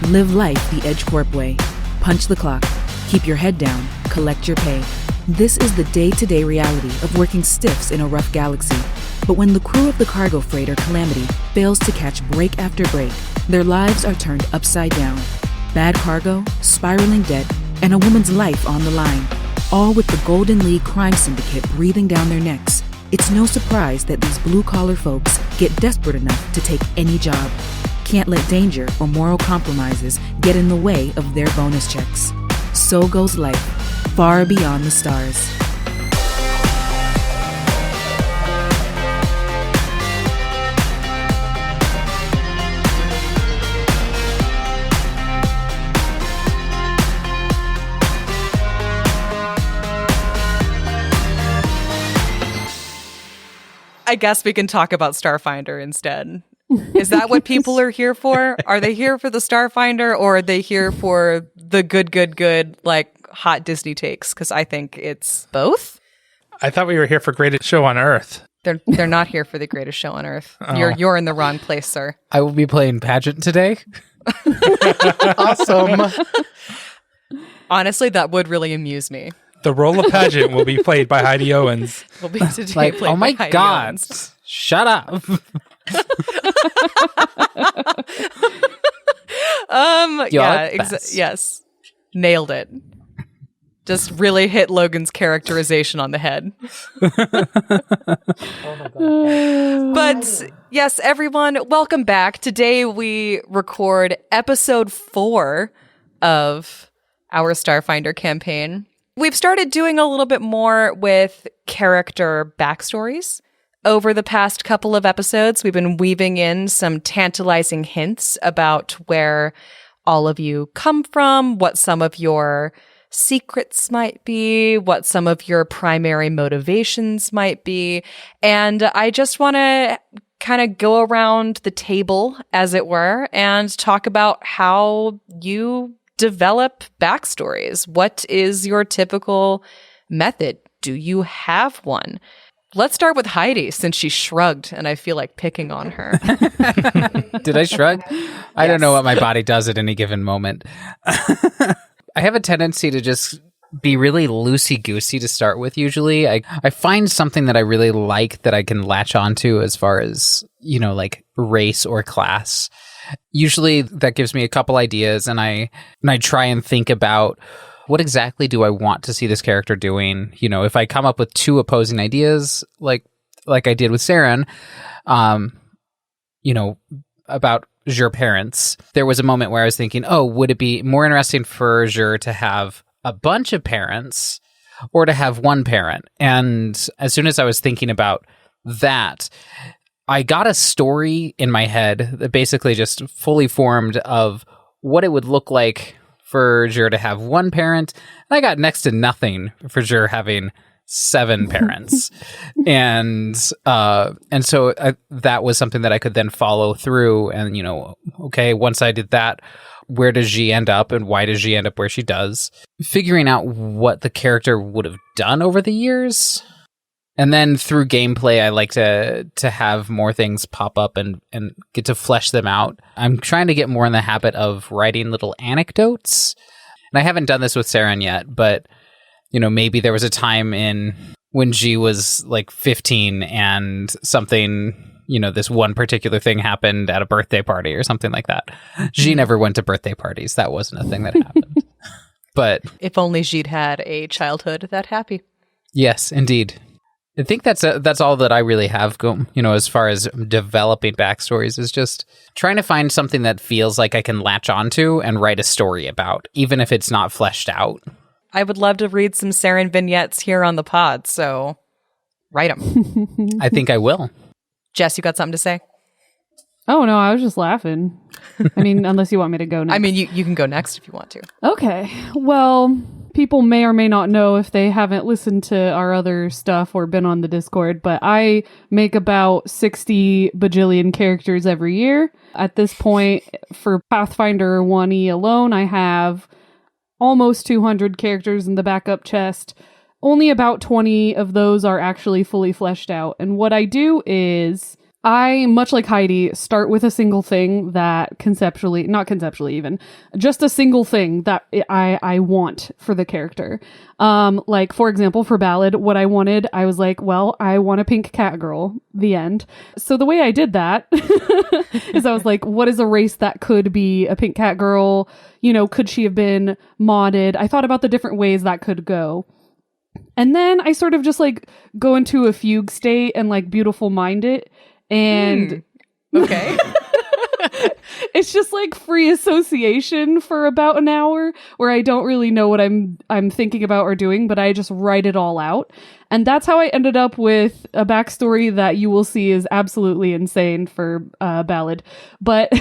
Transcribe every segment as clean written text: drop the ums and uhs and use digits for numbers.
Live life the Edge Corp way. Punch the clock. Keep your head down. Collect your pay. This is the day-to-day reality of working stiffs in a rough galaxy. But when the crew of the cargo freighter Calamity fails to catch break after break, their lives are turned upside down. Bad cargo, spiraling debt, and a woman's life on the line. All with the Golden League crime syndicate breathing down their necks. It's no surprise that these blue-collar folks get desperate enough to take any job. Can't let danger or moral compromises get in the way of their bonus checks. So goes life, far beyond the stars. I guess we can talk about Starfinder instead. Is that what people are here for? Are they here for the Starfinder, or are they here for the good, like hot Disney takes? Because I think it's both. I thought we were here for Greatest Show on Earth. They're not here for the greatest show on Earth. Oh. You're in the wrong place, sir. I will be playing Pageant today. Awesome. Honestly, that would really amuse me. The role of Pageant will be played by Heidi Owens. Will be today like, played oh my by Heidi God. Owens. Shut up. Yes. Nailed it. Just really hit Logan's characterization on the head. But yes, everyone, welcome back. Today we record episode 4 of our Starfinder campaign. We've started doing a little bit more with character backstories. Over the past couple of episodes, we've been weaving in some tantalizing hints about where all of you come from, what some of your secrets might be, what some of your primary motivations might be. And I just want to kind of go around the table, as it were, and talk about how you develop backstories. What is your typical method? Do you have one? Let's start with Heidi, since she shrugged, and I feel like picking on her. Did I shrug? I don't know what my body does at any given moment. I have a tendency to just be really loosey-goosey to start with, usually. I find something that I really like that I can latch onto as far as, like race or class. Usually that gives me a couple ideas, and I try and think about what exactly do I want to see this character doing. If I come up with 2 opposing ideas, like I did with Seren, about Jur parents, there was a moment where I was thinking, would it be more interesting for Jur to have a bunch of parents or to have one parent? And as soon as I was thinking about that, I got a story in my head that basically just fully formed of what it would look like for Jur to have one parent. And I got next to nothing for Jur having 7 parents. and so that was something that I could then follow through. And, okay, once I did that, where does she end up and why does she end up where she does? Figuring out what the character would have done over the years. And then through gameplay, I like to have more things pop up and get to flesh them out. I'm trying to get more in the habit of writing little anecdotes. And I haven't done this with Seren yet, but, maybe there was a time when G was like 15 and something, this one particular thing happened at a birthday party or something like that. G never went to birthday parties. That wasn't a thing that happened. But if only she'd had a childhood that happy. Yes, indeed. I think that's all that I really have go, as far as developing backstories, is just trying to find something that feels like I can latch onto and write a story about, even if it's not fleshed out. I would love to read some Seren vignettes here on the pod, so write them. I think I will. Jess, you got something to say? Oh, no, I was just laughing. I mean, unless you want me to go next. I mean, you can go next if you want to. Okay. Well, people may or may not know if they haven't listened to our other stuff or been on the Discord, but I make about 60 bajillion characters every year. At this point, for Pathfinder 1E alone, I have almost 200 characters in the backup chest. Only about 20 of those are actually fully fleshed out. And what I do is I, much like Heidi, start with a single thing that not conceptually even, just a single thing that I want for the character. Like, for example, for Ballad, what I wanted, I was like, well, I want a pink cat girl, the end. So the way I did that is I was like, what is a race that could be a pink cat girl? You know, could she have been modded? I thought about the different ways that could go. And then I sort of just like go into a fugue state and like beautiful mind it. And okay. It's just like free association for about an hour where I don't really know what I'm thinking about or doing, but I just write it all out. And that's how I ended up with a backstory that you will see is absolutely insane for Ballad, but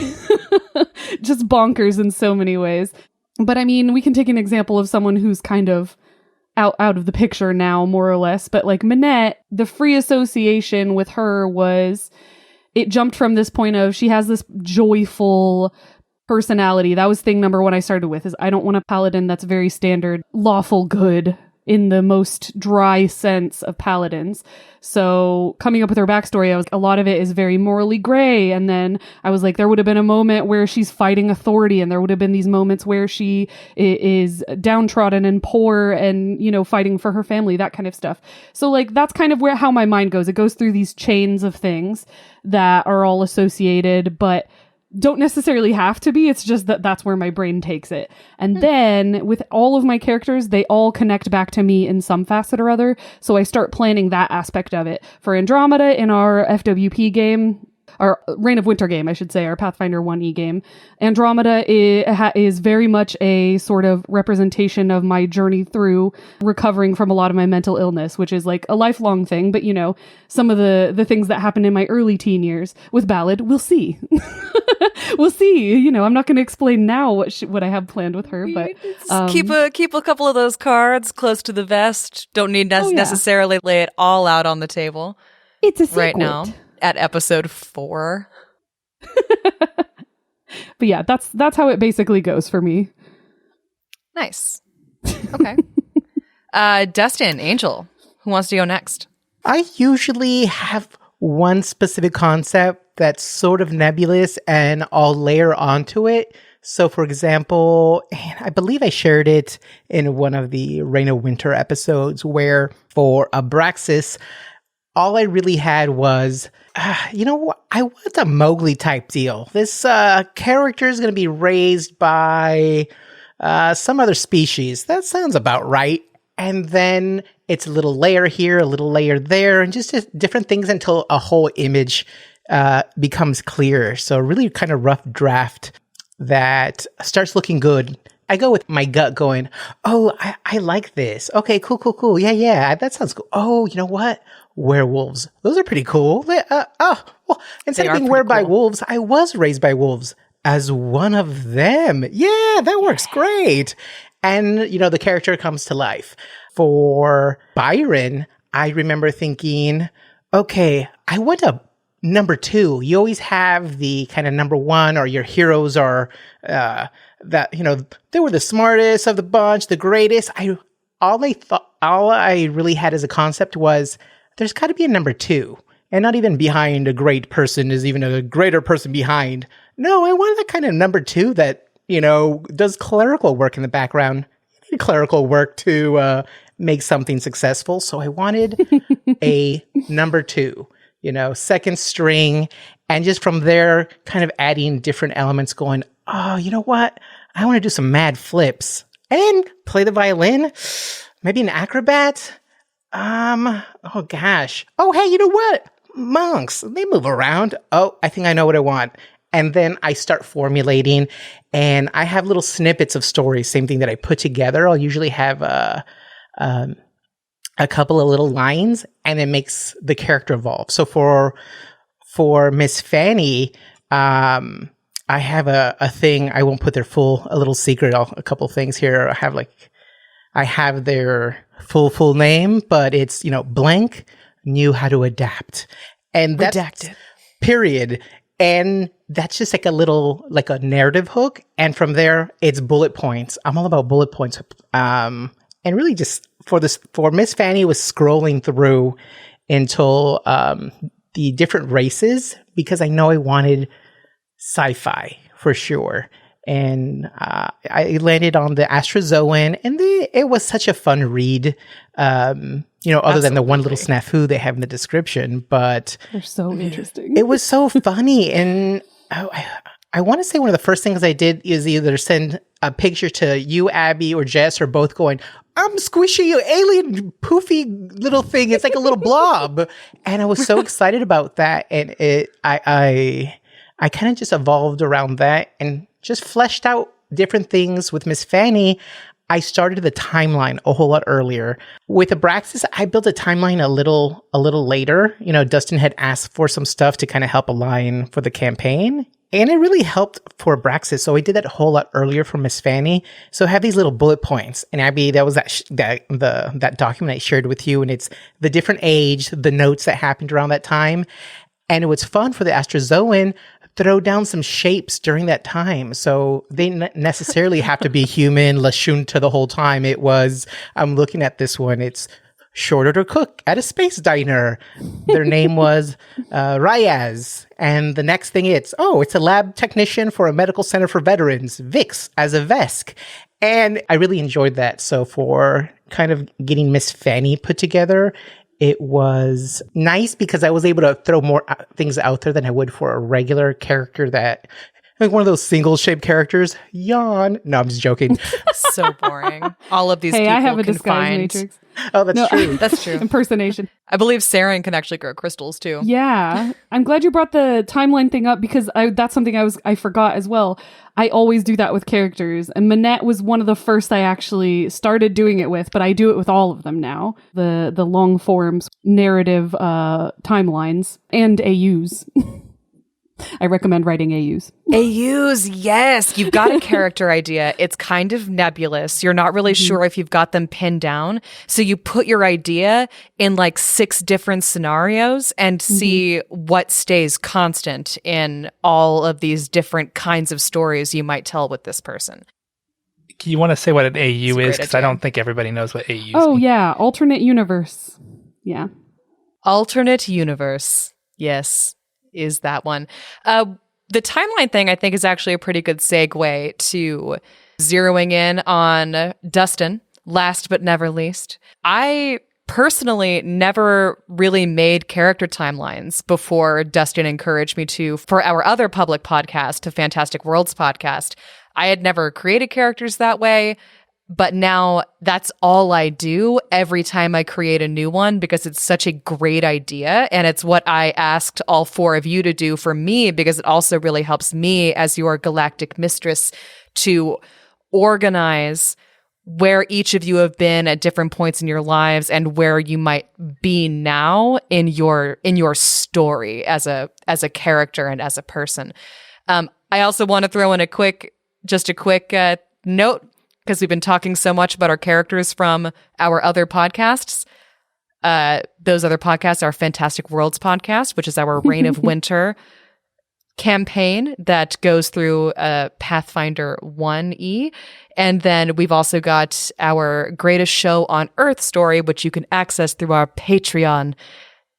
just bonkers in so many ways. But I mean, we can take an example of someone who's kind of out of the picture now, more or less. But like Minette, the free association with her was, it jumped from this point of she has this joyful personality. That was thing number one I started with, is I don't want a paladin that's very standard, lawful good in the most dry sense of paladins. So coming up with her backstory, a lot of it is very morally gray. And then I was like, there would have been a moment where she's fighting authority, and there would have been these moments where she is downtrodden and poor and, you know, fighting for her family, that kind of stuff. So like, that's kind of how my mind goes. It goes through these chains of things that are all associated, but don't necessarily have to be. It's just that that's where my brain takes it. And then with all of my characters, they all connect back to me in some facet or other. So I start planning that aspect of it. For Andromeda in our FWP game, our Reign of Winter game, I should say, our Pathfinder 1E game, Andromeda is very much a sort of representation of my journey through recovering from a lot of my mental illness, which is like a lifelong thing. But, you know, some of the things that happened in my early teen years with Ballad, we'll see. We'll see. You know, I'm not going to explain now what I have planned with her, but keep a couple of those cards close to the vest. Don't need necessarily lay it all out on the table. It's a secret right now at episode 4. But yeah, that's how it basically goes for me. Nice. Okay. Dustin, Angel, who wants to go next? I usually have one specific concept that's sort of nebulous, and I'll layer onto it. So, for example, and I believe I shared it in one of the Reign of Winter episodes, where for Abraxas, all I really had was, I want a Mowgli type deal. This character is going to be raised by some other species. That sounds about right. And then it's a little layer here, a little layer there, and just different things until a whole image becomes clear. So really kind of rough draft that starts looking good. I go with my gut going, oh, I like this. Okay, cool. Yeah, that sounds cool. Oh, you know what? Werewolves. Those are pretty cool. Instead of being raised by wolves, I was raised by wolves as one of them. Yeah, that works great. And, the character comes to life. For Byron, I remember thinking, okay, I want a number 2. You always have the kind of number 1, or your heroes are that, they were the smartest of the bunch, the greatest. All I really had as a concept was there's got to be a number 2, and not even behind a great person is even a greater person behind. No, I wanted that kind of number 2 that, does clerical work in the background. You need clerical work to make something successful. So I wanted a number 2, second string, and just from there, kind of adding different elements going, oh, you know what? I want to do some mad flips and play the violin. Maybe an acrobat. Oh gosh. Oh, hey, you know what? Monks, they move around. Oh, I think I know what I want. And then I start formulating, and I have little snippets of stories, same thing that I put together. I'll usually have a couple of little lines, and it makes the character evolve. So for Miss Fanny, I have a thing. I won't put their a little secret, a couple things here. I have their full name, but it's, blank knew how to adapt. And that's redacted. Period. And that's just like a narrative hook. And from there, it's bullet points. I'm all about bullet points. And really just for Miss Fanny was scrolling through until the different races because I know I wanted sci-fi for sure. And I landed on the Astrozoan, and it was such a fun read. Other than the one little snafu they have in the description, but they're so interesting. It was so funny, and I want to say one of the first things I did is either send a picture to you, Abbie, or Jess, or both going, "I'm squishy alien poofy little thing. It's like a little blob," and I was so excited about that, and I kind of just evolved around that and just fleshed out different things with Miss Fanny. I started the timeline a whole lot earlier. With Abraxas, I built a timeline a little later. Dustin had asked for some stuff to kind of help align for the campaign. And it really helped for Abraxas. So I did that a whole lot earlier for Miss Fanny. So I have these little bullet points. And Abbie, that was that document I shared with you. And it's the different age, the notes that happened around that time. And it was fun for the Astrozoan throw down some shapes during that time. So they necessarily have to be human, Lashunta the whole time. It was, I'm looking at this one, it's short order cook at a space diner. Their name was Ryaz. And the next thing it's a lab technician for a medical center for veterans, Vix as a Vesk. And I really enjoyed that. So for kind of getting Miss Fanny put together, it was nice because I was able to throw more things out there than I would for a regular character that, like one of those single-shaped characters. Yawn. No, I'm just joking. So boring. All of these people I have a can disguise find... matrix. Oh, that's true. That's true. Impersonation. I believe Seren can actually grow crystals too. Yeah. I'm glad you brought the timeline thing up because that's something I forgot as well. I always do that with characters. And Manette was one of the first I actually started doing it with, but I do it with all of them now. The long forms, narrative timelines, and AUs. I recommend writing AUs. AUs, yes. You've got a character idea. It's kind of nebulous. You're not really sure if you've got them pinned down. So you put your idea in like 6 different scenarios and see what stays constant in all of these different kinds of stories you might tell with this person. You want to say what an AU is? Because I idea. don't think everybody knows what AU is. Oh, yeah. Alternate universe. Yeah. Alternate universe. Yes. Is that one. The timeline thing, I think, is actually a pretty good segue to zeroing in on Dustin, last but never least. I personally never really made character timelines before Dustin encouraged me to for our other public podcast, the Fantastic Worlds podcast. I had never created characters that way. But now that's all I do every time I create a new one because it's such a great idea. And it's what I asked all 4 of you to do for me because it also really helps me as your galactic mistress to organize where each of you have been at different points in your lives and where you might be now in your story as a character and as a person. I also want to throw in a quick note. Because we've been talking so much about our characters from our other podcasts. Those other podcasts are Fantastic Worlds podcast, which is our Reign of Winter campaign that goes through Pathfinder 1E. And then we've also got our Greatest Show on Earth story, which you can access through our Patreon.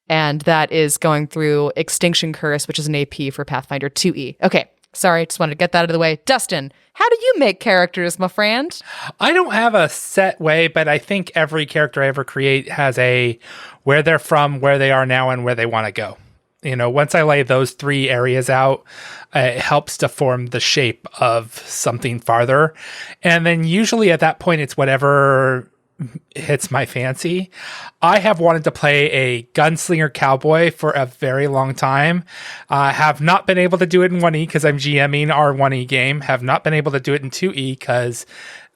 And that is going through Extinction Curse, which is an AP for Pathfinder 2E. Okay. Sorry, just wanted to get that out of the way. Dustin, how do you make characters, my friend? I don't have a set way, but I think every character I ever create has a where they're from, where they are now, and where they want to go. Once I lay those 3 areas out, it helps to form the shape of something farther. And then usually at that point, it's whatever hits my fancy. I have wanted to play a gunslinger cowboy for a very long time. Have not been able to do it in 1E because I'm GMing our 1E game. Have not been able to do it in 2E because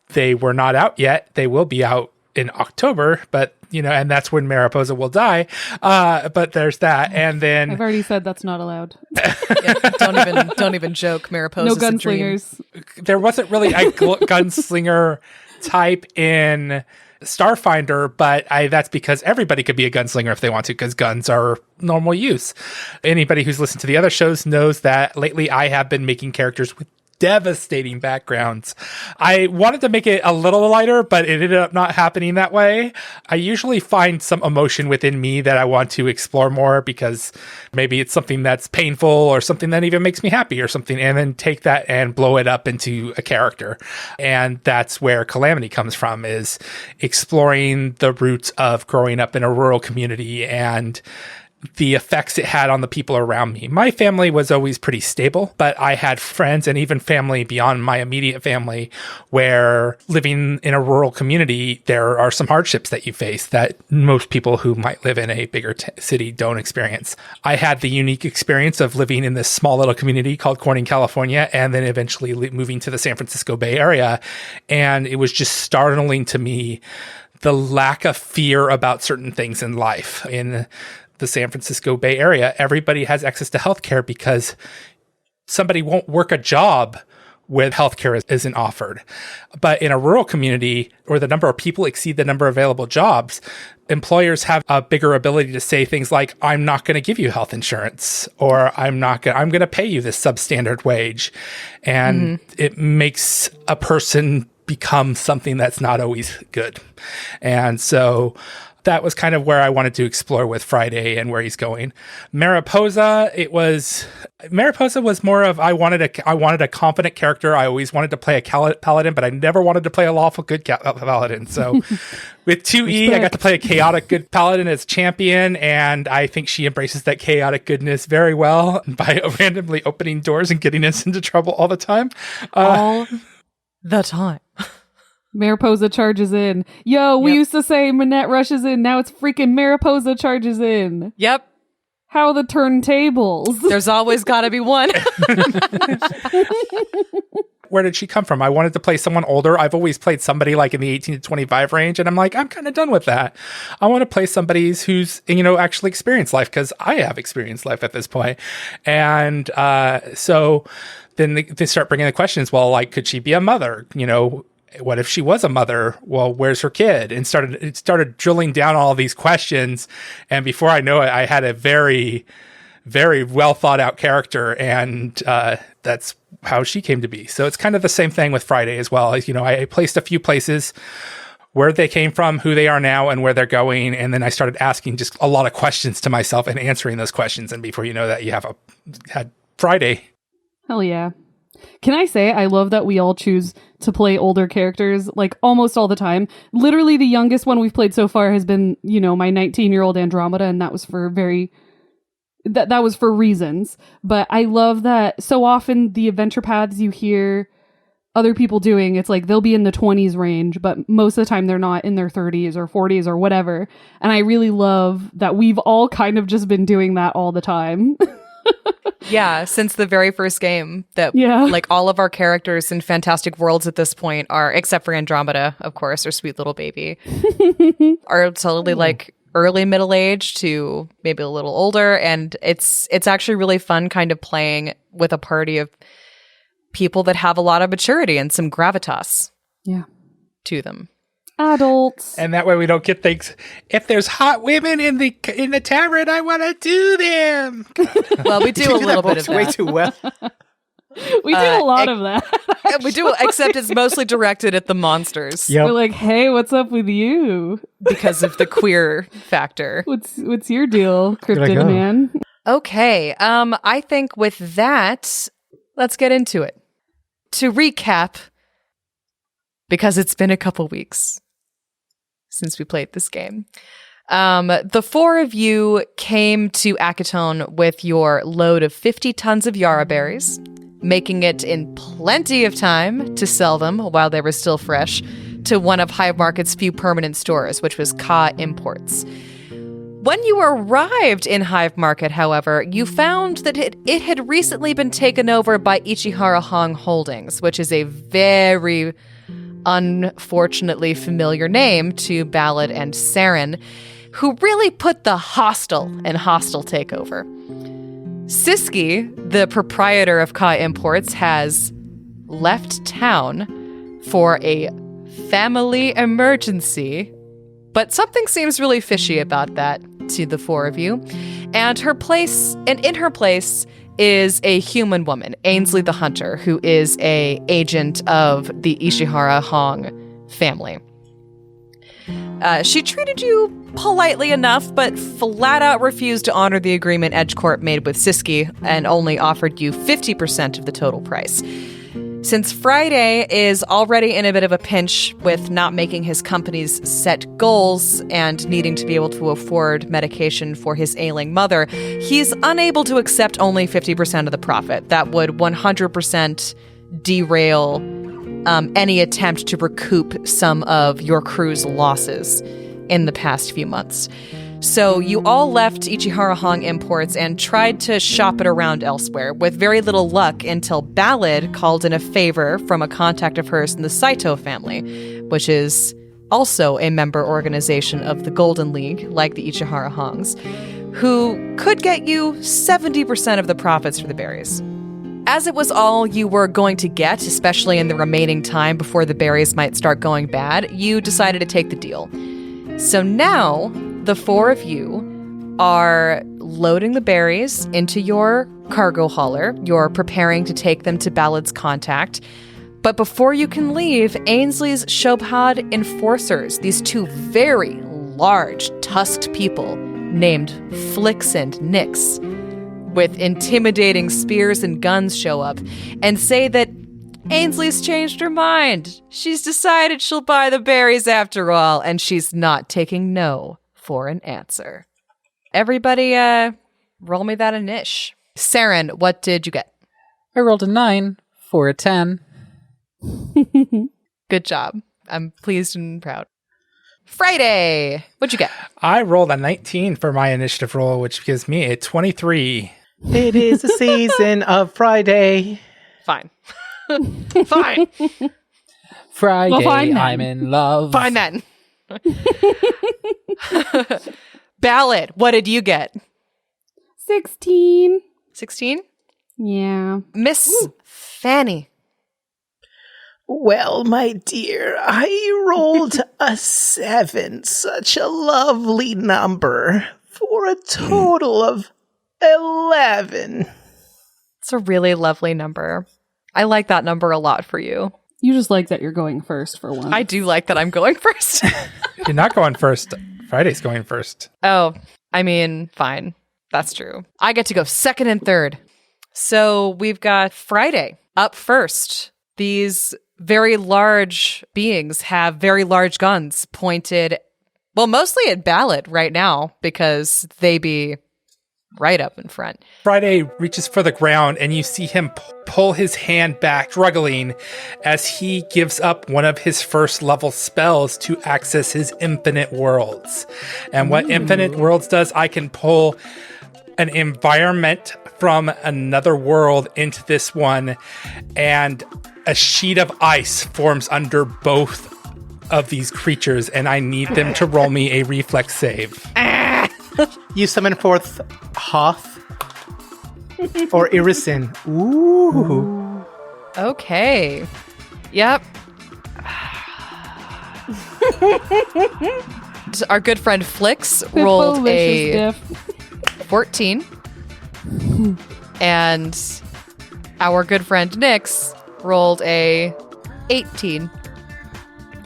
they were not out yet. They will be out in October, but and that's when Mariposa will die. But there's that, and then I've already said that's not allowed. Yeah, don't even joke. Mariposa. No gunslingers. There wasn't really a gunslinger type in Starfinder, but that's because everybody could be a gunslinger if they want to, because guns are normal use. Anybody who's listened to the other shows knows that lately I have been making characters with devastating backgrounds. I wanted to make it a little lighter, but it ended up not happening that way. I usually find some emotion within me that I want to explore more because maybe it's something that's painful or something that even makes me happy or something, and then take that and blow it up into a character. And that's where Calamity comes from, is exploring the roots of growing up in a rural community and the effects it had on the people around me. My family was always pretty stable, but I had friends and even family beyond my immediate family where living in a rural community, there are some hardships that you face that most people who might live in a bigger city don't experience. I had the unique experience of living in this small little community called Corning, California, and then eventually moving to the San Francisco Bay Area. And it was just startling to me the lack of fear about certain things in life. In the San Francisco Bay Area, everybody has access to healthcare because somebody won't work a job where healthcare isn't offered. But in a rural community where the number of people exceed the number of available jobs, employers have a bigger ability to say things like, I'm not going to give you health insurance, or I'm going to pay you this substandard wage. And it makes a person become something that's not always good. And so that was kind of where I wanted to explore with Friday and where he's going. Mariposa was more of, I wanted a confident character. I always wanted to play a paladin, but I never wanted to play a lawful good paladin. So with 2E, I got to play a chaotic good paladin as champion, and I think she embraces that chaotic goodness very well by randomly opening doors and getting us into trouble all the time. All the time. Mariposa charges in. Yo, we used to say Manette rushes in. Now it's freaking Mariposa charges in. Yep. How the turntables. There's always got to be one. Where did she come from? I wanted to play someone older. I've always played somebody like in the 18 to 25 range, and I'm like, I'm kind of done with that. I want to play somebody who's, actually experienced life, because I have experienced life at this point. And so then they start bringing the questions, well, like, could she be a mother? What if she was a mother? Well, where's her kid? And it started drilling down all these questions. And before I know it, I had a very, very well thought out character. And that's how she came to be. So it's kind of the same thing with Friday as well. I placed a few places where they came from, who they are now, and where they're going. And then I started asking just a lot of questions to myself and answering those questions. And before you know that, you had Friday. Hell yeah. Can I say, I love that we all choose to play older characters, like, almost all the time. Literally, the youngest one we've played so far has been, my 19-year-old Andromeda, and that was for that was for reasons. But I love that so often the adventure paths you hear other people doing, it's like they'll be in the 20s range, but most of the time they're not in their 30s or 40s or whatever. And I really love that we've all kind of just been doing that all the time. Yeah, since the very first game like all of our characters in Fantastic Worlds at this point are, except for Andromeda, of course, our sweet little baby, are totally like early middle age to maybe a little older. And it's actually really fun kind of playing with a party of people that have a lot of maturity and some gravitas to them. Adults. And that way we don't get things. If there's hot women in the tavern, I want to do them. Well, we do a little bit of that. Way too well. We do a lot of that. We do, except it's mostly directed at the monsters. We're like, hey, what's up with you? Because of the queer factor. What's your deal, Cryptid Man? Okay. I think with that, let's get into it. To recap, because it's been a couple weeks since we played this game. The four of you came to Akatone with your load of 50 tons of Yara berries, making it in plenty of time to sell them while they were still fresh to one of Hive Market's few permanent stores, which was Ka Imports. When you arrived in Hive Market, however, you found that it had recently been taken over by Ichihara Hong Holdings, which is a very unfortunately familiar name to Ballad and Seren, who really put the hostile in hostile takeover. Siski, the proprietor of Ka Imports, has left town for a family emergency, but something seems really fishy about that to the four of you. And in her place is a human woman, Ainsley the Hunter, who is a agent of the Ishihara Hong family. She treated you politely enough, but flat out refused to honor the agreement EdgeCorp made with Siski and only offered you 50% of the total price. Since Friday is already in a bit of a pinch with not making his company's set goals and needing to be able to afford medication for his ailing mother, he's unable to accept only 50% of the profit. That would 100% derail any attempt to recoup some of your crew's losses in the past few months. So you all left Ichihara Hong Imports and tried to shop it around elsewhere, with very little luck until Ballad called in a favor from a contact of hers in the Saito family, which is also a member organization of the Golden League, like the Ichihara Hongs, who could get you 70% of the profits for the berries. As it was all you were going to get, especially in the remaining time before the berries might start going bad, you decided to take the deal. So now, the four of you are loading the berries into your cargo hauler. You're preparing to take them to Ballad's contact. But before you can leave, Ainsley's Shobhad enforcers, these two very large, tusked people named Flix and Nyx, with intimidating spears and guns show up and say that Ainsley's changed her mind. She's decided she'll buy the berries after all, and she's not taking no for an answer. Everybody, roll me that inish. Seren, what did you get? I rolled a 9 for a 10. Good job. I'm pleased and proud. Friday, what'd you get? I rolled a 19 for my initiative roll, which gives me a 23. It is the season of Friday. Fine. Fine. Friday, Well, fine then. I'm in love. Fine then. Ballad, what did you get? 16. 16? Yeah. Miss Fanny. Well, my dear, I rolled a 7. Such a lovely number for a total of 11. It's a really lovely number. I like that number a lot for you. You just like that you're going first for once. I do like that I'm going first. You're not going first. Friday's going first. Oh, I mean, fine. That's true. I get to go second and third. So we've got Friday up first. These very large beings have very large guns pointed, well, mostly at Ballad right now, because they be right up in front. Friday reaches for the ground, and you see him pull his hand back, struggling, as he gives up one of his first level spells to access his infinite worlds. And what infinite worlds does, I can pull an environment from another world into this one, and a sheet of ice forms under both of these creatures, and I need them to roll me a reflex save. You summon forth Hoth or Irison. Ooh. Okay. Yep. Our good friend Flix rolled a 14. And our good friend Nyx rolled a 18.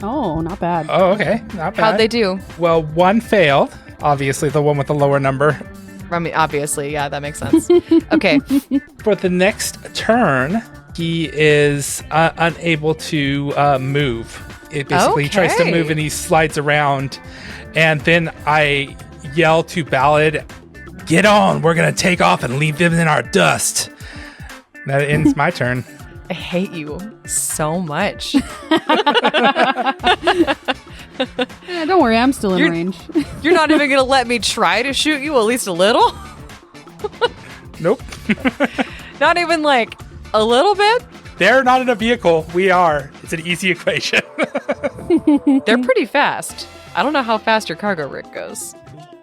Oh, not bad. Oh, okay. Not bad. How'd they do? Well, one failed. Obviously, the one with the lower number. I mean, obviously, yeah, that makes sense. Okay. For the next turn, he is unable to move. It basically tries to move, and he slides around. And then I yell to Ballad, "Get on! We're going to take off and leave them in our dust." That ends my turn. I hate you so much. Yeah, don't worry, I'm still in range. You're not even going to let me try to shoot you at least a little? Nope. Not even like a little bit? They're not in a vehicle. We are. It's an easy equation. They're pretty fast. I don't know how fast your cargo rig goes.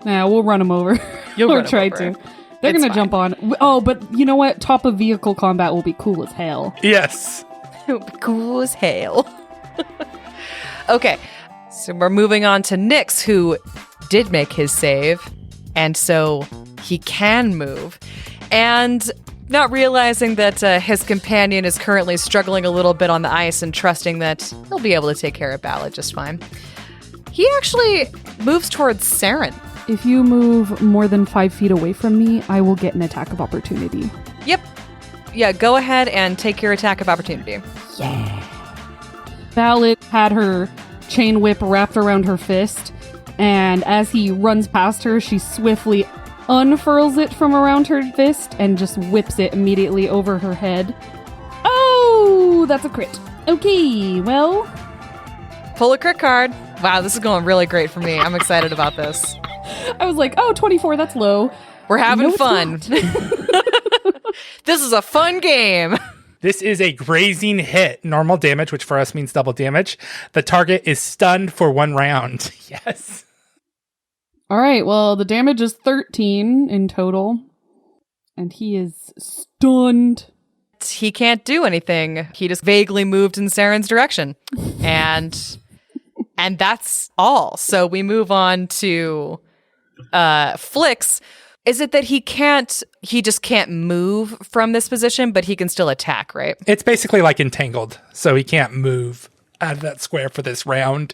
Yeah, we'll run them over. You'll or run 'em try over. to. They're It's going to jump on. Oh, but you know what? Top of vehicle combat will be cool as hell. Yes. Cool as hell. Okay, so we're moving on to Nyx, who did make his save, and so he can move. And Not realizing that his companion is currently struggling a little bit on the ice and trusting that he'll be able to take care of Ballad just fine, he actually moves towards Seren. If you move more than 5 feet away from me, I will get an attack of opportunity. Yep. Yeah, go ahead and take your attack of opportunity. Ballad had her chain whip wrapped around her fist, and as he runs past her, she swiftly unfurls it from around her fist and just whips it immediately over her head. Oh, that's a crit. Okay, well... Pull a crit card. Wow, this is going really great for me. I'm excited about this. I was like, oh, 24, that's low. We're having No, fun. This is a fun game. This is a grazing hit, normal damage, which for us means double damage. The target is stunned for 1 round. Yes. All right, well, the damage is 13 in total, and he is stunned. He can't do anything. He just vaguely moved in Seren's direction. And that's all. So we move on to Flix. Is it that he just can't move from this position, but he can still attack, right? It's basically like entangled, so he can't move out of that square for this round.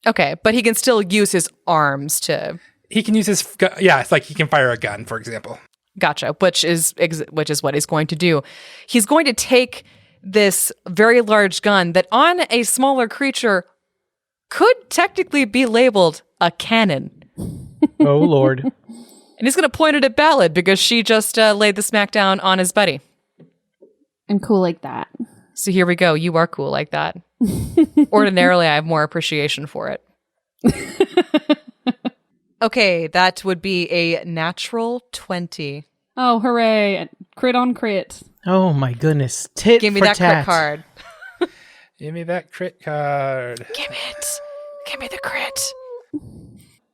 Okay, but he can still use his arms to... He can use his... it's like he can fire a gun, for example. Gotcha, which is what he's going to do. He's going to take this very large gun that on a smaller creature could technically be labeled a cannon. Oh, Lord. And he's going to point it at Ballad because she just laid the smackdown on his buddy. I'm cool like that. So here we go. You are cool like that. Ordinarily, I have more appreciation for it. Okay, that would be a natural 20. Oh, hooray. Crit on crit. Oh, my goodness. Tit Give me for that tat. crit card. Give me that crit card. Give it. Give me the crit.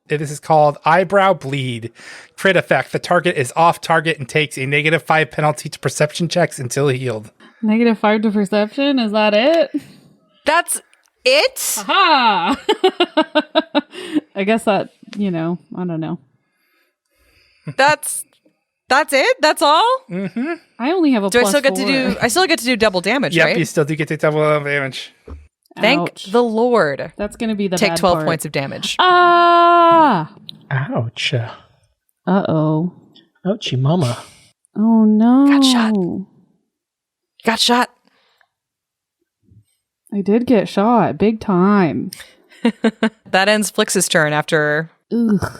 This is called Eyebrow Bleed. Crit effect. The target is off target and takes a -5 penalty to perception checks until healed. -5 to perception? Is that it? That's it? Ha! I guess that, I don't know. That's it? That's all? Mm-hmm. I only have a Do I plus still get to 4. do I still get to do double damage, Yep, right? you still do get to double damage. Thank Ouch. the Lord. That's going to be the Take bad 12 part. points of damage. Ah! Ouch. Uh-oh. Ouchie mama. Oh, no. Got shot. Got shot. I did get shot. Big time. That ends Flix's turn after Ugh.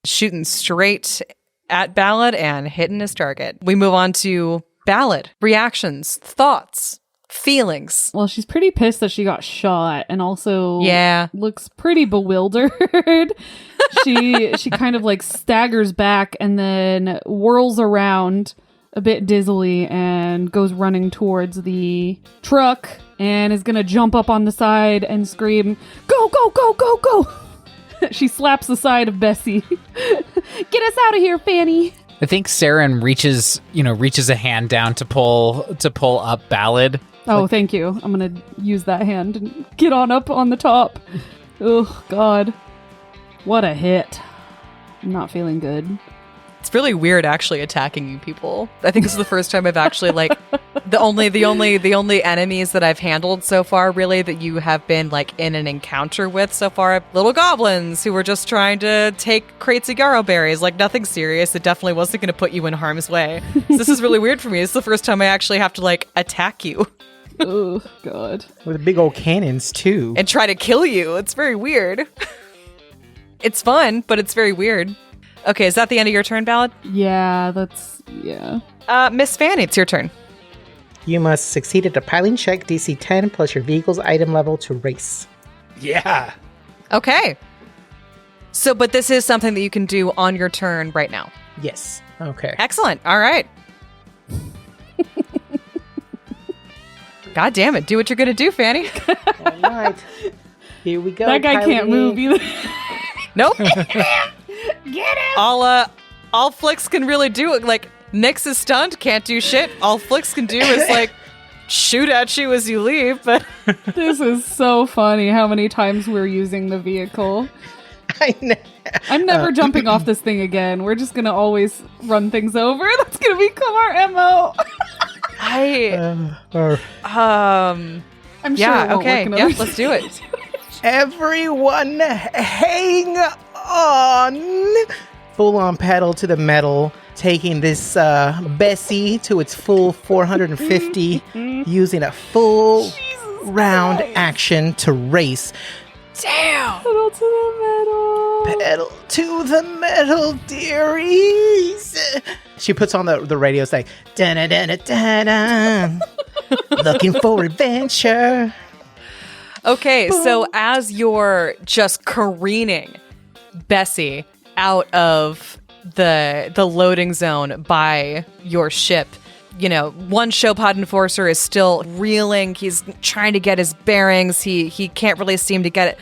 shooting straight at Ballad and hitting his target. We move on to Ballad. Reactions, thoughts, feelings. Well, she's pretty pissed that she got shot and also looks pretty bewildered. She kind of like staggers back and then whirls around a bit dizzily and goes running towards the truck and is going to jump up on the side and scream, "Go, go, go, go, go!" She slaps the side of Bessie. "Get us out of here, Fanny!" I think Seren reaches a hand down to pull up Ballad. Oh, thank you. I'm going to use that hand and get on up on the top. Oh, God. What a hit. I'm not feeling good. It's really weird actually attacking you people. I think this is the first time I've actually the only enemies that I've handled so far really that you have been like in an encounter with so far, little goblins who were just trying to take crates of yarrow berries, like nothing serious. It definitely wasn't going to put you in harm's way. So this is really weird for me. It's the first time I actually have to like attack you. Oh, God. With big old cannons, too. And try to kill you. It's very weird. It's fun, but it's very weird. Okay, is that the end of your turn, Ballad? Yeah. Miss Fanny, it's your turn. You must succeed at a piling check DC 10 plus your vehicle's item level to race. Yeah. Okay. So, but this is something that you can do on your turn right now. Yes. Okay. Excellent. All right. God damn it. Do what you're going to do, Fanny. All right. Here we go. That guy piling can't move in. either. Nope. Get him. All Flix can really do, like, Nyx is stunned, can't do shit. All Flix can do is, like, shoot at you as you leave, but... This is so funny how many times we're using the vehicle. I'm never jumping off this thing again. We're just gonna always run things over. That's gonna become our MO. I'm sure. Yeah. It won't Okay. work in Yeah. other Let's do it. Everyone hang on. Full on pedal to the metal, taking this Bessie to its full 450, using a full round action to race. Damn. Pedal to the metal. Pedal to the metal, dearies. She puts on the radio, it's like, da-da-da-da-da-da. Looking for adventure. Okay, so as you're just careening Bessie out of the loading zone by your ship, you know, one Showpod enforcer is still reeling. He's trying to get his bearings. He can't really seem to get it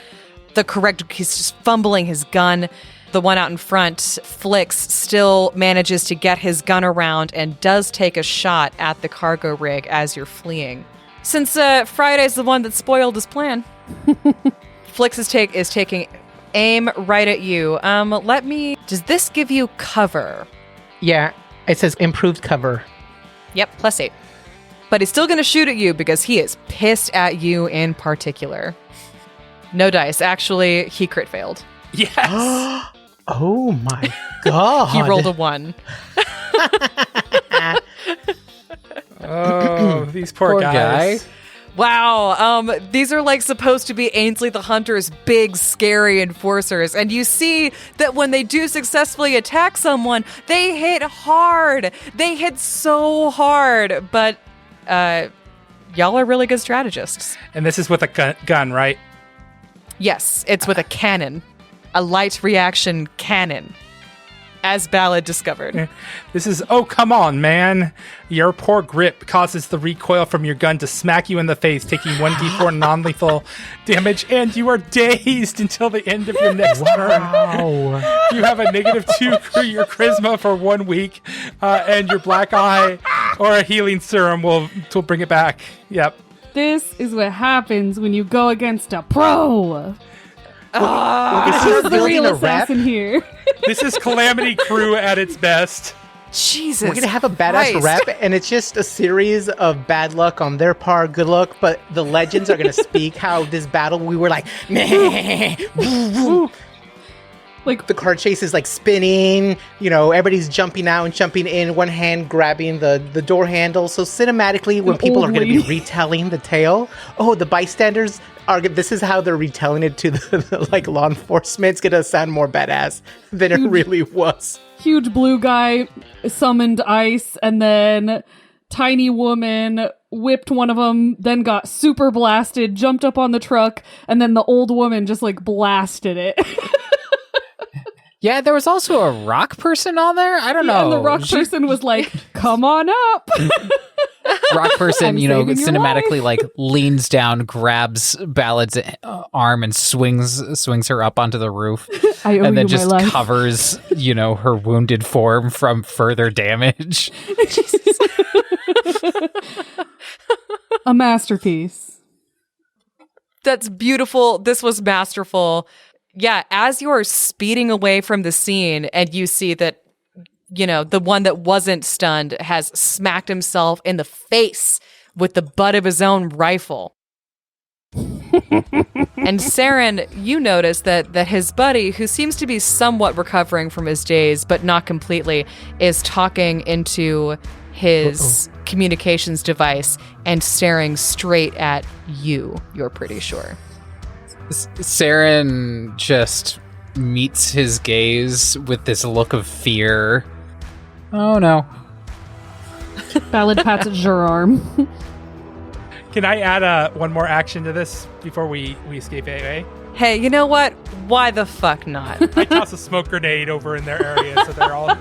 the correct. He's just fumbling his gun. The one out in front, Flix, still manages to get his gun around and does take a shot at the cargo rig as you're fleeing. Since Friday's the one that spoiled his plan, Flix is taking aim right at you. Does this give you cover? Yeah, it says improved cover. Yep, +8. But he's still going to shoot at you because he is pissed at you in particular. No dice. Actually, he crit failed. Yes. Oh my god. He rolled a 1. Oh, these poor guys. guy. Wow. These are like supposed to be Ainsley the Hunter's big, scary enforcers. And you see that when they do successfully attack someone, they hit hard. They hit so hard. But y'all are really good strategists. And this is with a gun, right? Yes, it's with a cannon. A light reaction cannon. As Ballad discovered. This is, oh, come on, man. Your poor grip causes the recoil from your gun to smack you in the face, taking 1d4 non-lethal damage, and you are dazed until the end of your next turn. You have a -2 for your charisma for 1 week, and your black eye or a healing serum will bring it back. Yep. This is what happens when you go against a pro. Who's Who's the real assassin here? This is Calamity Crew at its best. Jesus. We're going to have a badass Christ. rep, and it's just a series of bad luck on their part, good luck, but the legends are going to speak how this battle, we were like, meh, Like, the car chase is like spinning, you know, everybody's jumping out and jumping in, one hand grabbing the door handle. So cinematically, when people are going to be retelling the tale, the bystanders this is how they're retelling it to the like law enforcement. It's going to sound more badass than it really was. huge blue guy summoned ice, and then tiny woman whipped one of them, then got super blasted, jumped up on the truck, and then the old woman just like blasted it. Yeah, there was also a rock person on there. I don't know. And the rock person was like, "Come on up." Rock person, I'm you know, saving your cinematically like leans down, grabs Ballad's arm, and swings her up onto the roof, I owe and then you my just life. covers, you know, her wounded form from further damage. A masterpiece. That's beautiful. This was masterful. Yeah, as you're speeding away from the scene and you see that, you know, the one that wasn't stunned has smacked himself in the face with the butt of his own rifle. And Seren, you notice that his buddy, who seems to be somewhat recovering from his daze, but not completely, is talking into his communications device and staring straight at you, you're pretty sure. Seren just meets his gaze with this look of fear. Oh no. Ballad pats at your arm. Can I add one more action to this before we escape AA? Hey, you know what? Why the fuck not? I toss a smoke grenade over in their area so they're all...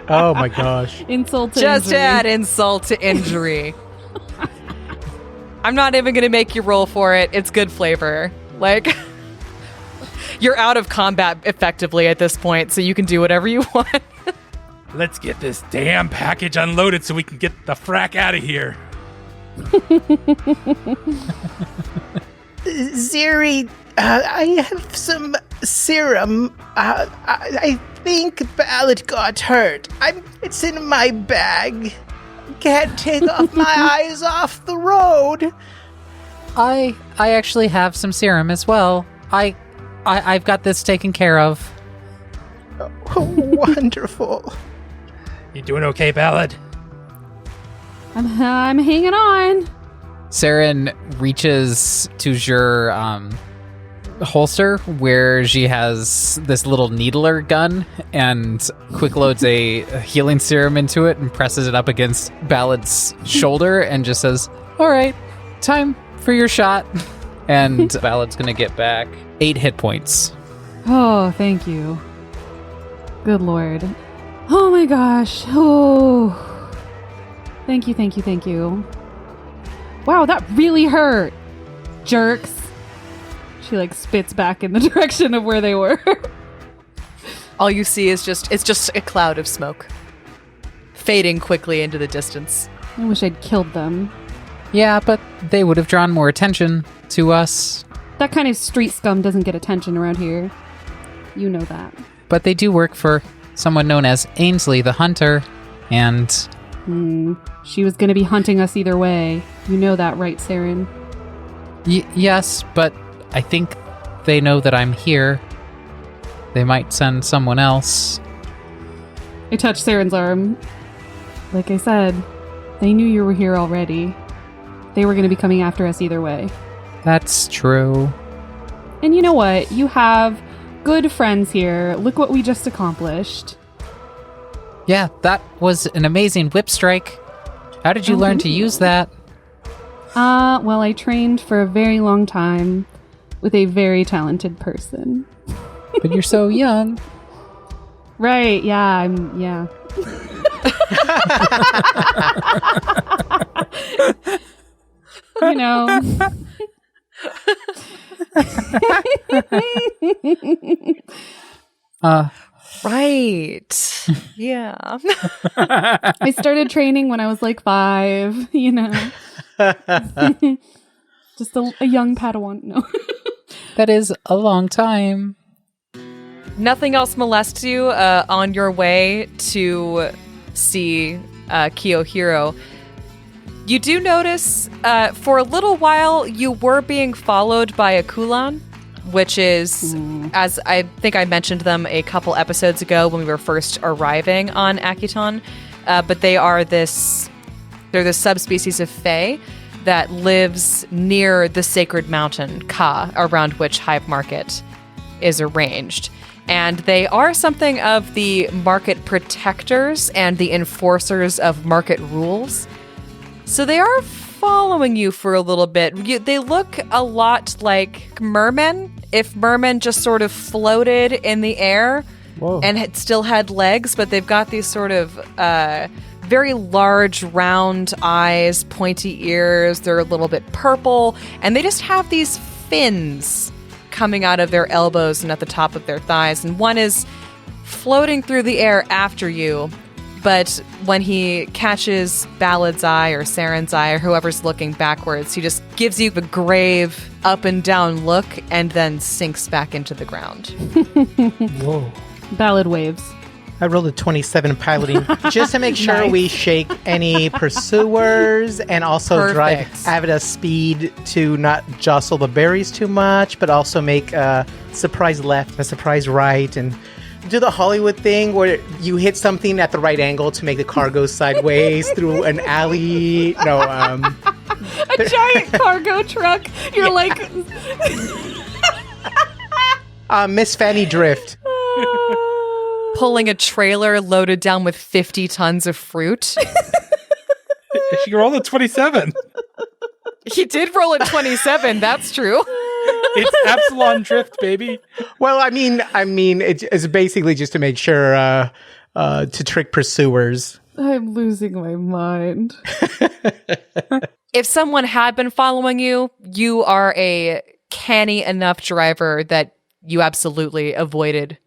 Oh my gosh. Insult to Just injury. add insult to injury. I'm not even going to make you roll for it. It's good flavor. Like, you're out of combat effectively at this point, so you can do whatever you want. Let's get this damn package unloaded so we can get the frack out of here. Zeri, I have some serum. I think Ballad got hurt. It's in my bag. Can't take off my eyes off the road. I actually have some serum as well. I've got this taken care of. Oh, wonderful. You doing okay, Ballad? I'm hanging on. Seren reaches to your holster where she has this little needler gun and quick loads a healing serum into it and presses it up against Ballad's shoulder and just says, "All right, time for your shot." And Ballad's gonna get back 8 hit points. Oh, thank you. Good Lord. Oh my gosh. Oh. Thank you. Wow, that really hurt. Jerks. She spits back in the direction of where they were. All you see is it's just a cloud of smoke, fading quickly into the distance. I wish I'd killed them. Yeah, but they would have drawn more attention to us. That kind of street scum doesn't get attention around here. You know that. But they do work for someone known as Ainsley the Hunter, and... She was going to be hunting us either way. You know that, right, Seren? Yes, but I think they know that I'm here. They might send someone else. I touched Seren's arm. Like I said, they knew you were here already. They were going to be coming after us either way. That's true. And you know what? You have good friends here. Look what we just accomplished. Yeah, that was an amazing whip strike. How did you learn to use that? Well, I trained for a very long time with a very talented person. But you're so young. Right, yeah, yeah. You know. Right. Yeah. I started training when I was 5, you know. Just a young Padawan. No. That is a long time. Nothing else molests you on your way to see Kiyohiro. You do notice for a little while you were being followed by a Kulan, which is, as I think I mentioned them a couple episodes ago when we were first arriving on Akiton, but they're this subspecies of Fae that lives near the sacred mountain, Ka, around which Hive Market is arranged. And they are something of the market protectors and the enforcers of market rules. So they are following you for a little bit. They look a lot like mermen, if mermen just sort of floated in the air. Whoa. And still had legs, but they've got these sort of very large, round eyes, pointy ears. They're a little bit purple, and they just have these fins coming out of their elbows and at the top of their thighs. And one is floating through the air after you, but when he catches Ballad's eye or Seren's eye or whoever's looking backwards, he just gives you the grave up and down look and then sinks back into the ground. Whoa. Ballad waves. I rolled a 27 piloting just to make sure we shake any pursuers and also drive at a speed to not jostle the berries too much, but also make a surprise left, a surprise right, and do the Hollywood thing where you hit something at the right angle to make the car go sideways through an alley. No, a giant cargo truck. You're like Miss Fanny Drift. Pulling a trailer loaded down with 50 tons of fruit. She rolled a 27. He did roll a 27, that's true. It's Epsilon Drift, baby. Well, I mean, it's basically just to make sure to trick pursuers. I'm losing my mind. If someone had been following you, you are a canny enough driver that you absolutely avoided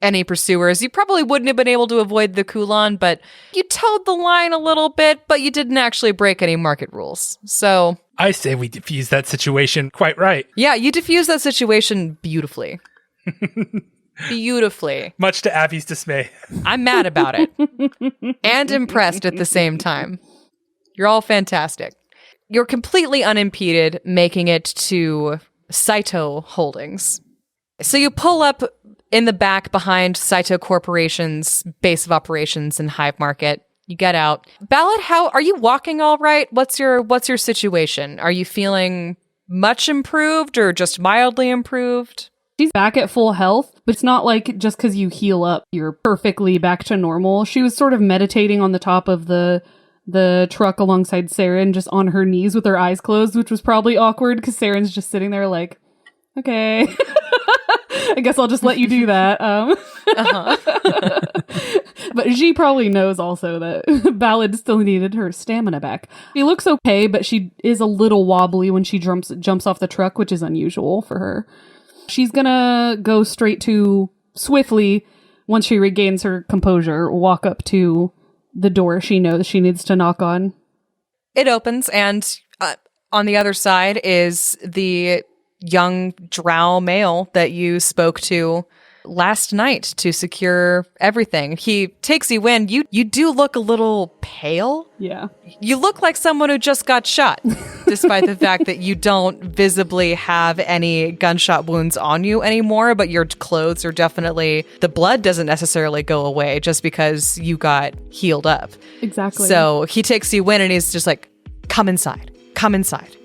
any pursuers. You probably wouldn't have been able to avoid the Kulan, but you towed the line a little bit, but you didn't actually break any market rules. So I say we defuse that situation quite right. yeah, you diffused that situation beautifully. beautifully. Much to Abbie's dismay. I'm mad about it and impressed at the same time. You're all fantastic. You're completely unimpeded, making it to Saito Holdings. So you pull up in the back behind Saito Corporation's base of operations in Hive Market. You get out. Ballad, how are you walking all right? What's your situation? Are you feeling much improved or just mildly improved? She's back at full health, but it's not like just because you heal up, you're perfectly back to normal. She was sort of meditating on the top of the truck alongside Seren, just on her knees with her eyes closed, which was probably awkward because Seren's just sitting there like, okay, I guess I'll just let you do that. But she probably knows also that Ballad still needed her stamina back. She looks okay, but she is a little wobbly when she jumps off the truck, which is unusual for her. She's gonna go straight to, swiftly, once she regains her composure, walk up to the door she knows she needs to knock on. It opens, and on the other side is the young drow male that you spoke to last night to secure everything. He takes you in. You do look a little pale. Yeah. You look like someone who just got shot, despite the fact that you don't visibly have any gunshot wounds on you anymore, but your clothes are definitely, the blood doesn't necessarily go away just because you got healed up. Exactly. So he takes you in and he's just like, come inside. Come inside.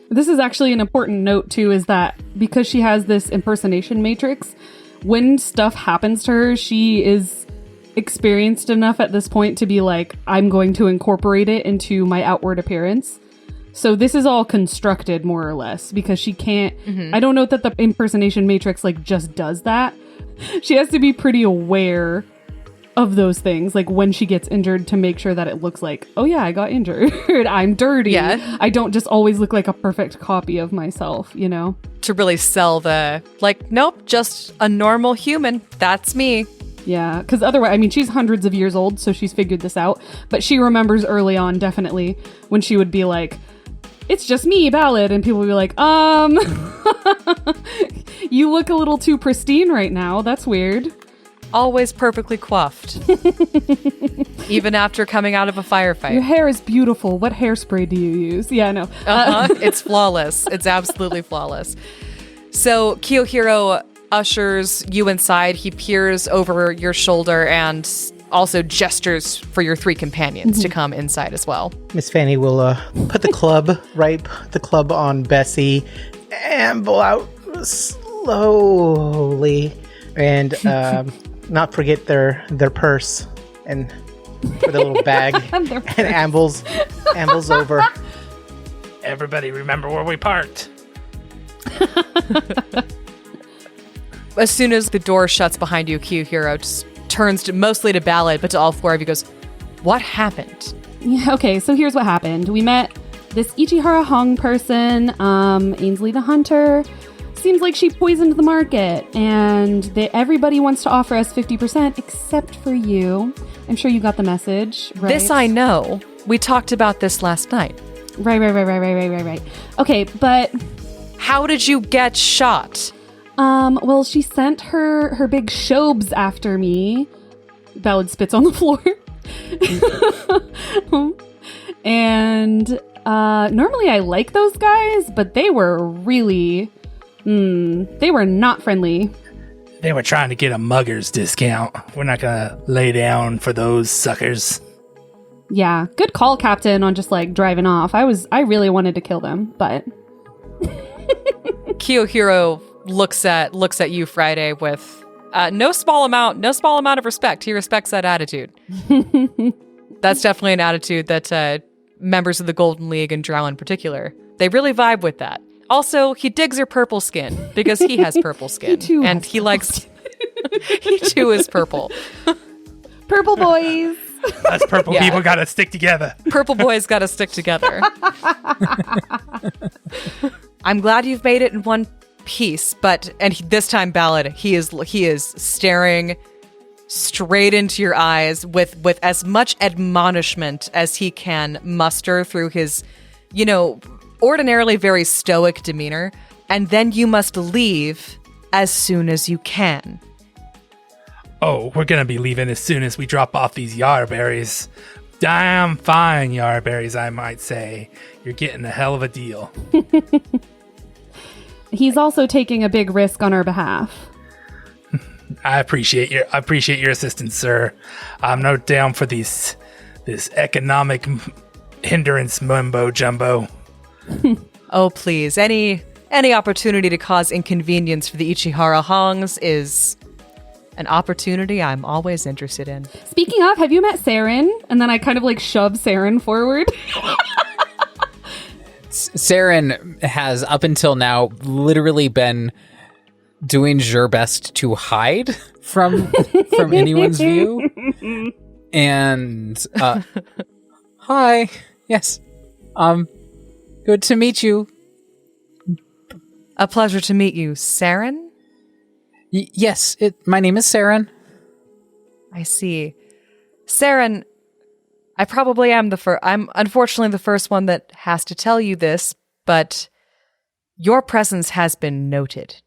This is actually an important note, too, is that because she has this impersonation matrix, when stuff happens to her, she is experienced enough at this point to be like, I'm going to incorporate it into my outward appearance. So this is all constructed, more or less, because she can't... I don't know that the impersonation matrix, like, just does that. She has to be pretty aware of those things, like when she gets injured, to make sure that it looks like, oh yeah, I got injured. I'm dirty. Yeah. I don't just always look like a perfect copy of myself, you know? To really sell the, like, nope, just a normal human. That's me. Yeah, because otherwise, I mean, she's hundreds of years old, so she's figured this out. But she remembers early on, definitely, when she would be like, it's just me, Ballad. And people would be like, you look a little too pristine right now. That's weird. Always perfectly coiffed. Even after coming out of a firefight. Your hair is beautiful. What hairspray do you use? Yeah, no. It's flawless. It's absolutely flawless. So Kiyohiro ushers you inside. He peers over your shoulder and also gestures for your three companions to come inside as well. Miss Fanny will put the club on Bessie, amble out slowly, and not forget their purse and put a little bag and ambles over. Everybody remember where we parked. As soon as the door shuts behind you, Kiyohiro just turns mostly to Ballad, but to all four of you goes, what happened? Yeah, okay, so here's what happened. We met this Ichihara Hong person, Ainsley the Hunter. Seems like she poisoned the market, and everybody wants to offer us 50% except for you. I'm sure you got the message, right? This I know. We talked about this last night. Right. Okay, but... How did you get shot? Well, she sent her big shobes after me. Ballad spits on the floor. And normally I like those guys, but they were really... they were not friendly. They were trying to get a mugger's discount. We're not gonna lay down for those suckers. Yeah, good call, Captain, on just like driving off. I really wanted to kill them, but... Kiyohiro looks at you, Friday, with no small amount of respect. He respects that attitude. That's definitely an attitude that members of the Golden League and Drow in particular, they really vibe with that. Also, he digs your purple skin because he has purple skin, and he likes. He too is purple. Purple boys. Us purple people gotta stick together. Purple boys gotta stick together. I'm glad you've made it in one piece, this time, Ballad, he is staring straight into your eyes with as much admonishment as he can muster through his, ordinarily very stoic demeanor. And then you must leave as soon as you can. Oh, we're gonna be leaving as soon as we drop off these yarberries. Damn fine yarberries, I might say. You're getting a hell of a deal. He's also taking a big risk on our behalf. I appreciate your assistance, sir. I'm no down for this economic hindrance mumbo jumbo. Oh, please. Any opportunity to cause inconvenience for the Ichihara Hongs is an opportunity I'm always interested in. Speaking of, have you met Seren? And then I kind of like shove Seren forward. Seren has, up until now, literally been doing your best to hide from anyone's view. And, hi. Yes. Good to meet you. A pleasure to meet you, Seren? Yes, my name is Seren. I see. Seren, I probably am I'm unfortunately the first one that has to tell you this, but your presence has been noted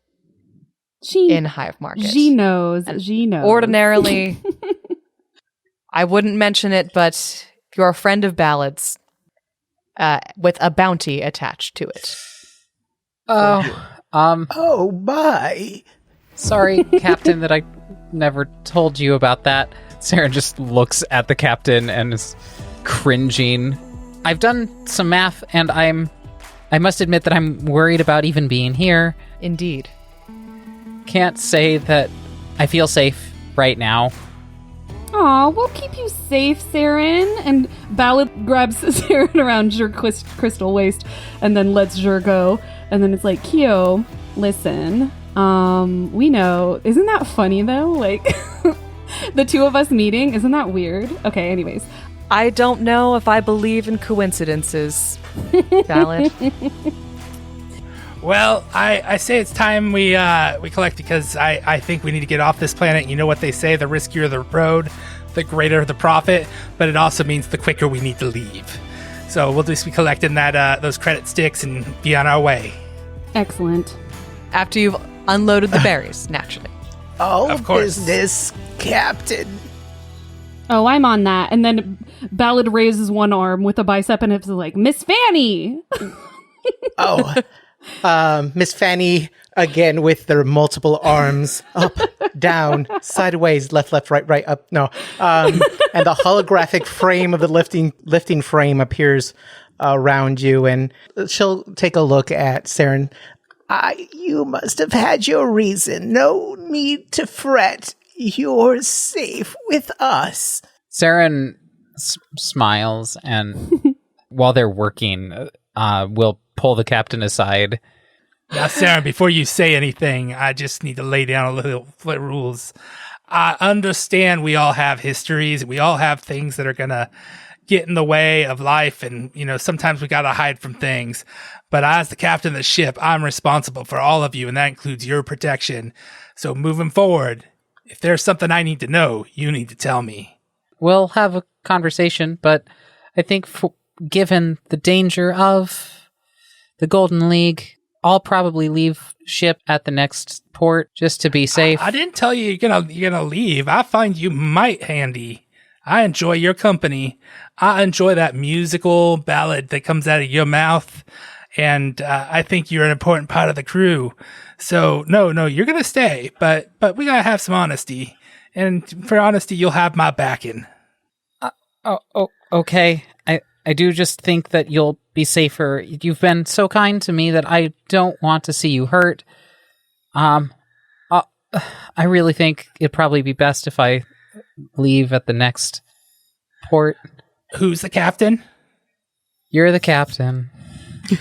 in Hive Market. She knows. Ordinarily, I wouldn't mention it, but you're a friend of Ballad's with a bounty attached to it. Oh, bye. Sorry, Captain, that I never told you about that. Seren just looks at the captain and is cringing. I've done some math, and I must admit that I'm worried about even being here. Indeed. Can't say that I feel safe right now. Aw, we'll keep you safe, Seren. And Ballad grabs Seren around your crystal waist and then lets Jur go. And then it's like, Kyo, listen, we know. Isn't that funny, though? Like, the two of us meeting, isn't that weird? Okay, anyways. I don't know if I believe in coincidences, Ballad. Well, I say it's time we collect, because I think we need to get off this planet. You know what they say, the riskier the road, the greater the profit, but it also means the quicker we need to leave. So we'll just be collecting those credit sticks and be on our way. Excellent. After you've unloaded the berries, naturally. All Of course. business, Captain. Oh, I'm on that. And then Ballad raises one arm with a bicep and it's like, Miss Fanny! Miss Fanny, again with their multiple arms, up, down, sideways, left, right, up. No. And the holographic frame of the lifting frame appears around you, and she'll take a look at Seren. You must have had your reason. No need to fret. You're safe with us. Seren smiles, and while they're working, will pull the captain aside. Now, Seren, before you say anything, I just need to lay down a little rules. I understand we all have histories. We all have things that are going to get in the way of life. And, sometimes we got to hide from things. But as the captain of the ship, I'm responsible for all of you, and that includes your protection. So moving forward, if there's something I need to know, you need to tell me. We'll have a conversation, but I think given the danger of the Golden League, I'll probably leave ship at the next port just to be safe. I didn't tell you you're gonna leave. I find you might handy. I enjoy your company. I enjoy that musical ballad that comes out of your mouth, and I think you're an important part of the crew. So no, you're gonna stay, but we gotta have some honesty, and for honesty, you'll have my backing. Okay. I do just think that you'll be safer. You've been so kind to me that I don't want to see you hurt. I really think it'd probably be best if I leave at the next port. Who's the captain? You're the captain.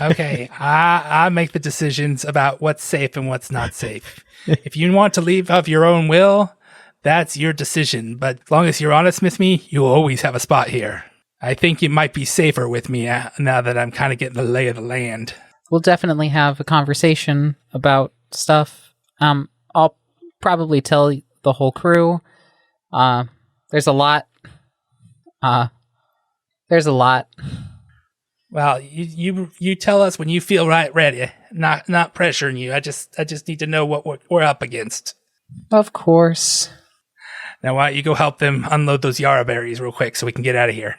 Okay, I make the decisions about what's safe and what's not safe. If you want to leave of your own will, that's your decision. But as long as you're honest with me, you'll always have a spot here. I think you might be safer with me now that I'm kind of getting the lay of the land. We'll definitely have a conversation about stuff. I'll probably tell the whole crew. There's a lot. Well, you tell us when you feel ready. Not pressuring you. I just need to know what we're up against. Of course. Now, why don't you go help them unload those Yarra berries real quick so we can get out of here?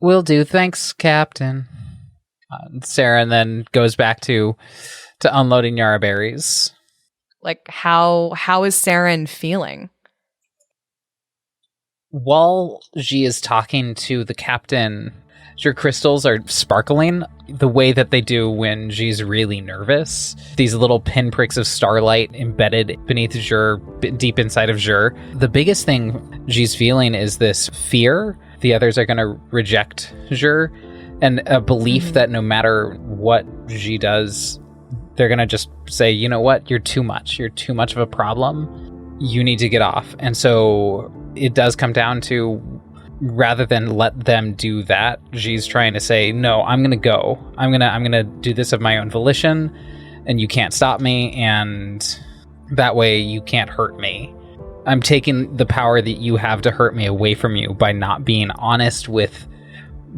Will do. Thanks, Captain. Seren then goes back to unloading Yarra berries. Like, how is Seren feeling? While she is talking to the captain, your crystals are sparkling the way that they do when she's really nervous. These little pinpricks of starlight embedded beneath Jur, deep inside of Jur. The biggest thing she's feeling is this fear the others are going to reject Jur, and a belief that no matter what she does, they're going to just say, you know what, you're too much. You're too much of a problem. You need to get off. And so it does come down to, rather than let them do that, she's trying to say, no, I'm going to go. I'm going to do this of my own volition, and you can't stop me, and that way you can't hurt me. I'm taking the power that you have to hurt me away from you by not being honest with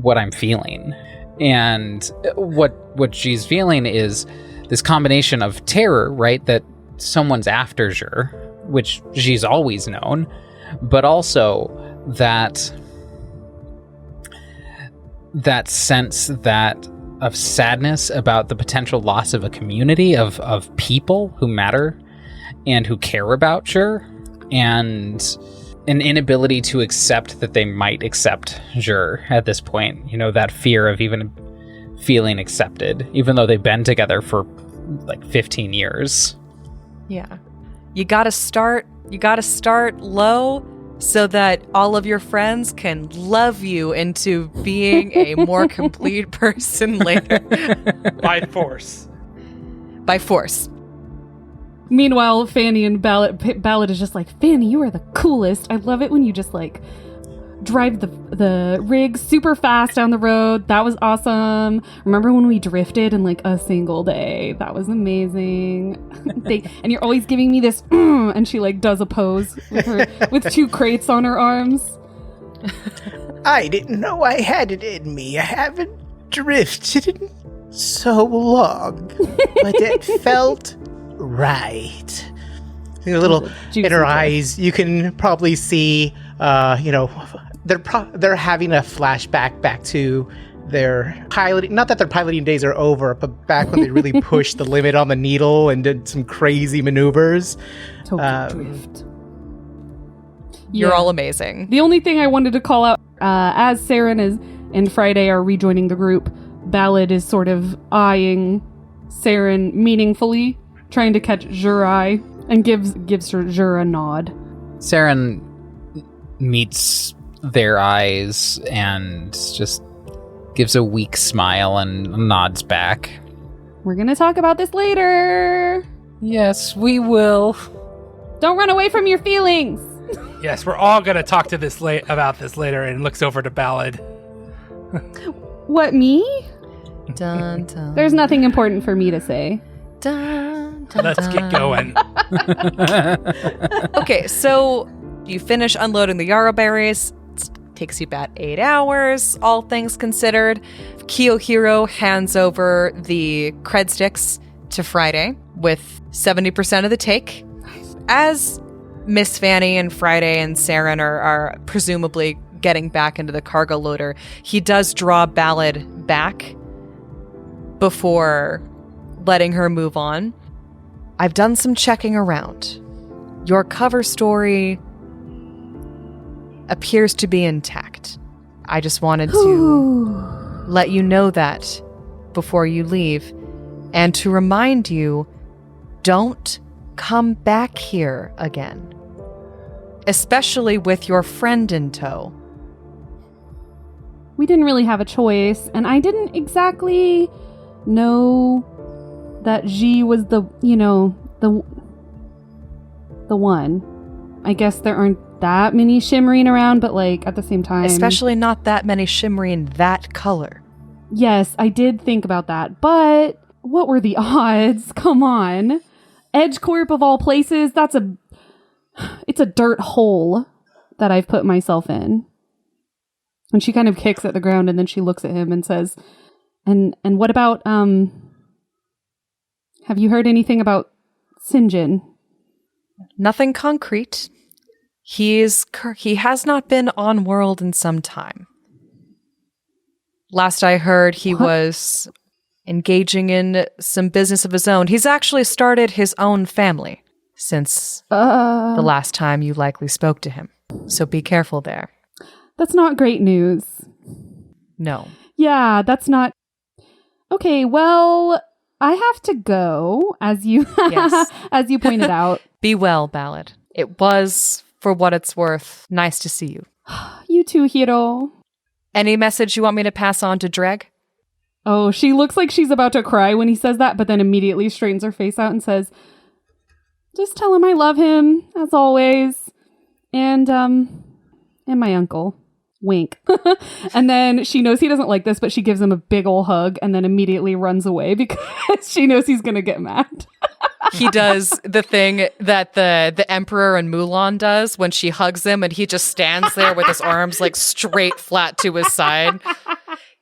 what I'm feeling. And what she's feeling is this combination of terror, right? That someone's after her, which she's always known, but also that sense that of sadness about the potential loss of a community of people who matter and who care about her, and an inability to accept that they might accept Jur at this point. You know, that fear of even feeling accepted, even though they've been together for like 15 years. Yeah. You gotta start low so that all of your friends can love you into being a more complete person later. By force. By force. Meanwhile, Fanny and Ballad is just like, Fanny, you are the coolest. I love it when you just like drive the rig super fast down the road. That was awesome. Remember when we drifted in like a single day? That was amazing. And you're always giving me this, and she like does a pose with 2 crates on her arms. I didn't know I had it in me. I haven't drifted in so long, but it felt right. A little in her eyes, you can probably see, they're having a flashback back to their piloting. Not that their piloting days are over, but back when they really pushed the limit on the needle and did some crazy maneuvers. Drift. You're all amazing. The only thing I wanted to call out, as Seren and Friday are rejoining the group, Ballad is sort of eyeing Seren meaningfully, trying to catch Jur's eye, and gives Jur a nod. Seren meets their eyes and just gives a weak smile and nods back. We're gonna talk about this later. Yes, we will. Don't run away from your feelings. Yes, we're all going to talk to about this later, and looks over to Ballad. What, me? Dun, dun. There's nothing important for me to say. Dun, dun, Let's get going. Okay, so you finish unloading the Yarrow berries. It takes you about 8 hours, all things considered. Kiyohiro hands over the cred sticks to Friday with 70% of the take. As Miss Fanny and Friday and Seren are presumably getting back into the cargo loader, he does draw Ballad back before letting her move on. I've done some checking around. Your cover story appears to be intact. I just wanted to let you know that before you leave, and to remind you, don't come back here again. Especially with your friend in tow. We didn't really have a choice, and I didn't exactly know that G was the one. I guess there aren't that many shimmering around, but like at the same time, especially not that many shimmering that color. Yes, I did think about that, but what were the odds? Come on. Edge Corp of all places, it's a dirt hole that I've put myself in. And she kind of kicks at the ground, and then she looks at him and says, And what about, have you heard anything about Sinjin? Nothing concrete. He has not been on world in some time. Last I heard, he was engaging in some business of his own. He's actually started his own family since the last time you likely spoke to him. So be careful there. That's not great news. No. Yeah, that's not... Okay, well, I have to go, as you Yes. as you pointed out. Be well, Ballad. It was, for what it's worth, nice to see you. You too, Hiro. Any message you want me to pass on to Dreg? Oh, she looks like she's about to cry when he says that, but then immediately straightens her face out and says, just tell him I love him, as always. And my uncle. Wink. And then she knows he doesn't like this, but she gives him a big ol' hug and then immediately runs away because she knows he's going to get mad. He does the thing that the Emperor and Mulan does when she hugs him and he just stands there with his arms like straight flat to his side.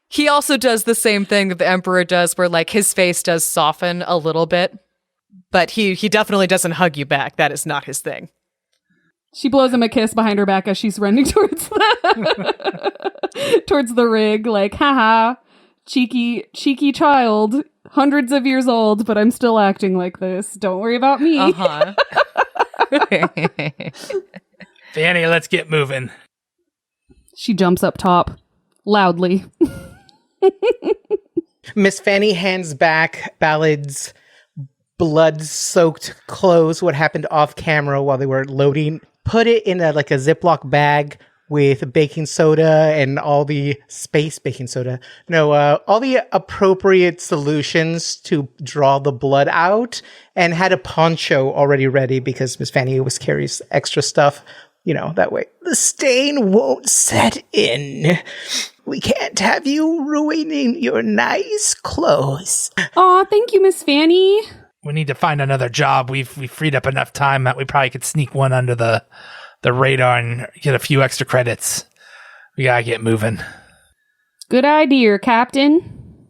He also does the same thing that the Emperor does where like his face does soften a little bit, but he definitely doesn't hug you back. That is not his thing. She blows him a kiss behind her back as she's running towards the rig, like, haha, cheeky child, hundreds of years old, but I'm still acting like this. Don't worry about me. Uh-huh. Fanny, let's get moving. She jumps up top, loudly. Miss Fanny hands back Ballad's blood-soaked clothes, what happened off camera while they were loading. Put it in a Ziploc bag with baking soda and all the all the appropriate solutions to draw the blood out, and had a poncho already ready because Miss Fanny always carries extra stuff, that way the stain won't set in. We can't have you ruining your nice clothes. Aw, thank you, Miss Fanny. We need to find another job. We've freed up enough time that we probably could sneak one under the radar and get a few extra credits. We gotta get moving. Good idea, Captain.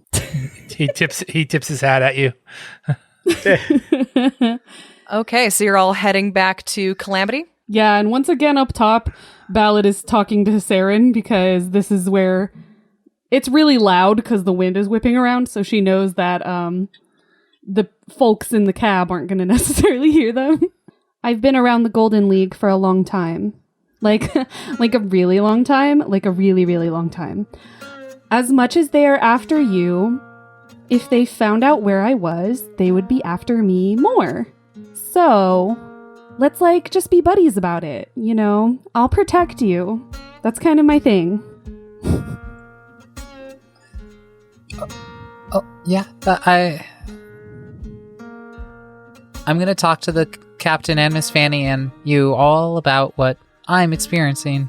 He tips his hat at you. Okay, so you're all heading back to Calamity? Yeah, and once again up top, Ballad is talking to Seren because this is where it's really loud because the wind is whipping around, so she knows that the folks in the cab aren't going to necessarily hear them. I've been around the Golden League for a long time. Like a really long time. Like a really, really long time. As much as they are after you, if they found out where I was, they would be after me more. So, let's just be buddies about it, I'll protect you. That's kind of my thing. Yeah, I'm going to talk to the captain and Miss Fanny and you all about what I'm experiencing.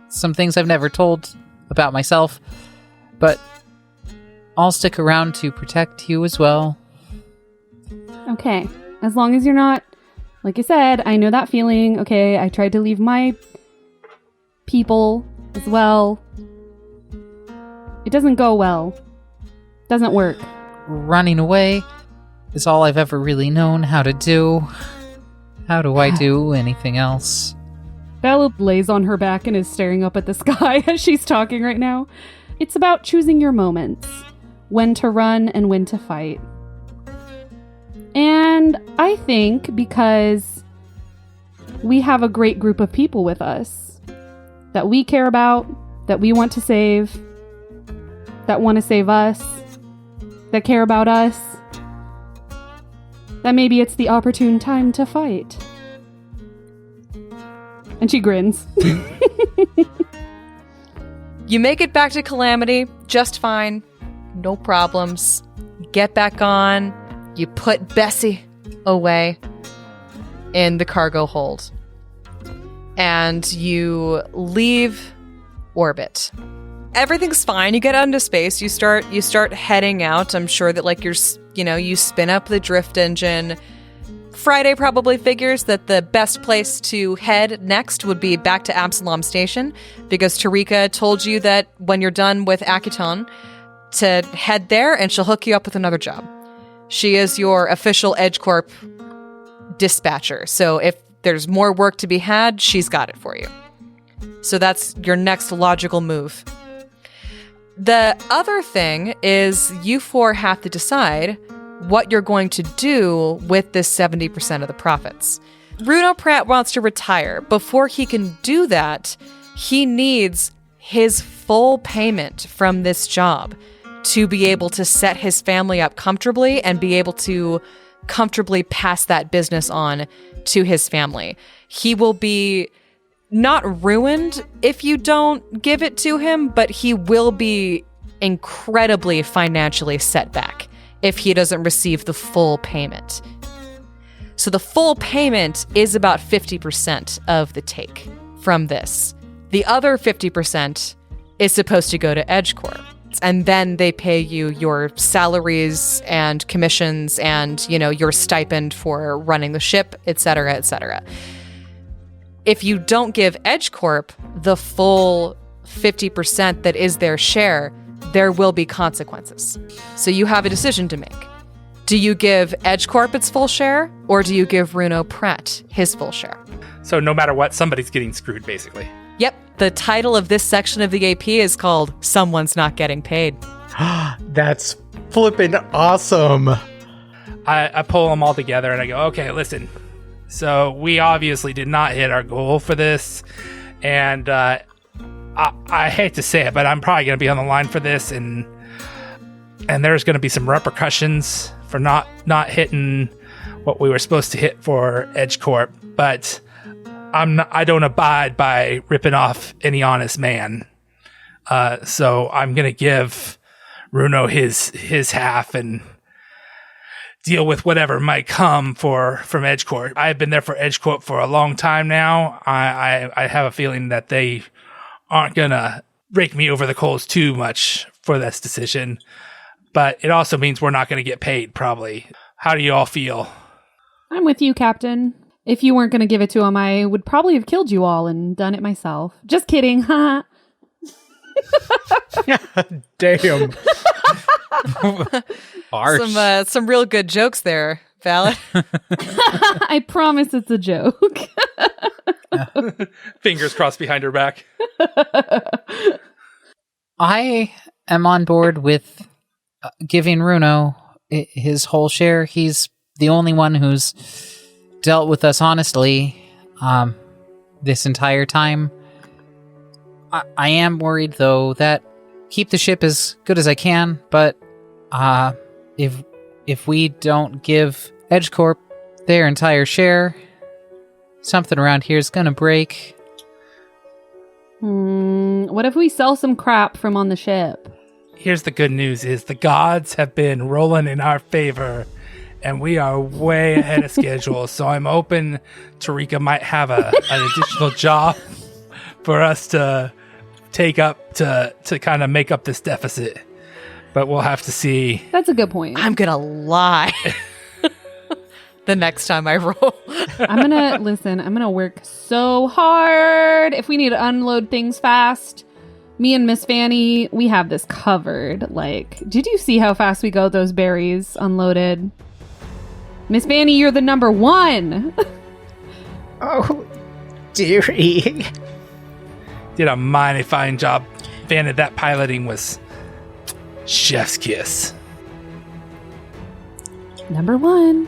Some things I've never told about myself, but I'll stick around to protect you as well. Okay, as long as you're not, like I said, I know that feeling. Okay, I tried to leave my people as well. It doesn't go well. Doesn't work. Running away is all I've ever really known how to do. How do I do anything else? Bella lays on her back and is staring up at the sky as she's talking right now. It's about choosing your moments. When to run and when to fight. And I think because we have a great group of people with us that we care about, that we want to save, that want to save us, that care about us, that maybe it's the opportune time to fight. And she grins. You make it back to Calamity just fine. No problems. Get back on. You put Bessie away in the cargo hold. And you leave orbit. Everything's fine. You get out into space. You start heading out. I'm sure that you spin up the drift engine. Friday probably figures that the best place to head next would be back to Absalom Station because Tarika told you that when you're done with Akiton, to head there, and she'll hook you up with another job. She is your official EdgeCorp dispatcher. So if there's more work to be had, she's got it for you. So that's your next logical move. The other thing is you four have to decide what you're going to do with this 70% of the profits. Bruno Pratt wants to retire. Before he can do that, he needs his full payment from this job to be able to set his family up comfortably and be able to comfortably pass that business on to his family. He will be not ruined if you don't give it to him, but he will be incredibly financially set back if he doesn't receive the full payment. So the full payment is about 50% of the take from this. The other 50% is supposed to go to EdgeCorp. And then they pay you your salaries and commissions and, your stipend for running the ship, et cetera, et cetera. If you don't give EdgeCorp the full 50% that is their share, there will be consequences. So you have a decision to make. Do you give EdgeCorp its full share, or do you give Bruno Pratt his full share? So no matter what, somebody's getting screwed, basically. Yep. The title of this section of the AP is called Someone's Not Getting Paid. That's flippin' awesome. I pull them all together and I go, okay, listen. So we obviously did not hit our goal for this. And I hate to say it, but I'm probably going to be on the line for this. And there's going to be some repercussions for not hitting what we were supposed to hit for EdgeCorp. But I don't abide by ripping off any honest man. So I'm going to give Bruno his half and deal with whatever might come from EdgeCorp. I've been there for EdgeCorp for a long time now. I have a feeling that they aren't going to rake me over the coals too much for this decision. But it also means we're not going to get paid, probably. How do you all feel? I'm with you, Captain. If you weren't going to give it to him, I would probably have killed you all and done it myself. Just kidding, huh? Damn. Harsh. Some real good jokes there, Ballad. I promise it's a joke. Fingers crossed behind her back. I am on board with giving Bruno his whole share. He's the only one who's dealt with us honestly this entire time. I am worried, though, that keep the ship as good as I can, but if we don't give EdgeCorp their entire share, something around here is gonna break. What if we sell some crap from on the ship? Here's the good news is the gods have been rolling in our favor, and we are way ahead of schedule. So I'm hoping Tarika might have an additional job for us to take up to kind of make up this deficit. But we'll have to see. That's a good point. I'm going to lie the next time I roll. I'm going to work so hard. If we need to unload things fast, me and Miss Fanny, we have this covered. Like, did you see how fast we got those berries unloaded? Miss Fanny, you're the number one. Oh, dearie. Did a mighty fine job. Fanny, that piloting was chef's kiss. Number one.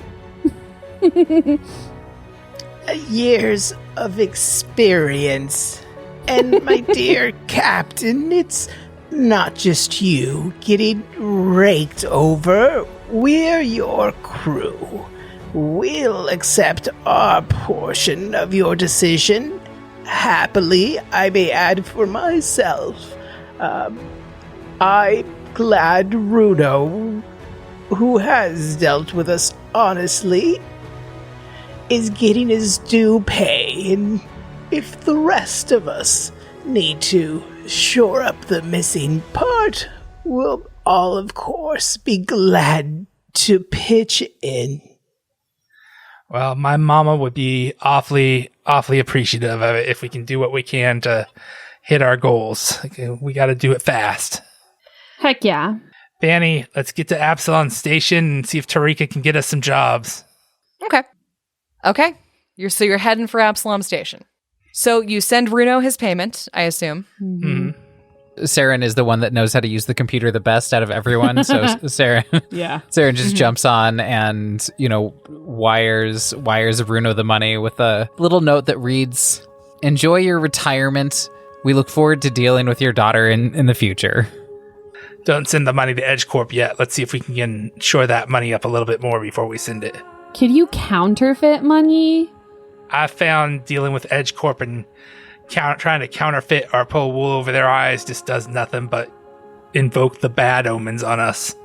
Years of experience. And my dear Captain, it's not just you getting raked over. We're your crew. We'll accept our portion of your decision. Happily, I may add for myself. I'm glad Bruno, who has dealt with us honestly, is getting his due pay, and if the rest of us need to shore up the missing part, we'll all, of course, be glad to pitch in. Well, my mama would be awfully appreciative of it if we can do what we can to hit our goals. We got to do it fast. Heck yeah. Fanny, let's get to Absalon Station and see if Tarika can get us some jobs. Okay. You're heading for Absalom Station. So you send Runo his payment, I assume. Mm-hmm. Seren is the one that knows how to use the computer the best out of everyone. So Seren just jumps on and, wires Runo the money with a little note that reads, "Enjoy your retirement. We look forward to dealing with your daughter in the future." Don't send the money to EdgeCorp yet. Let's see if we can shore that money up a little bit more before we send it. Can you counterfeit money? I found dealing with EdgeCorp and trying to counterfeit or pull wool over their eyes just does nothing but invoke the bad omens on us.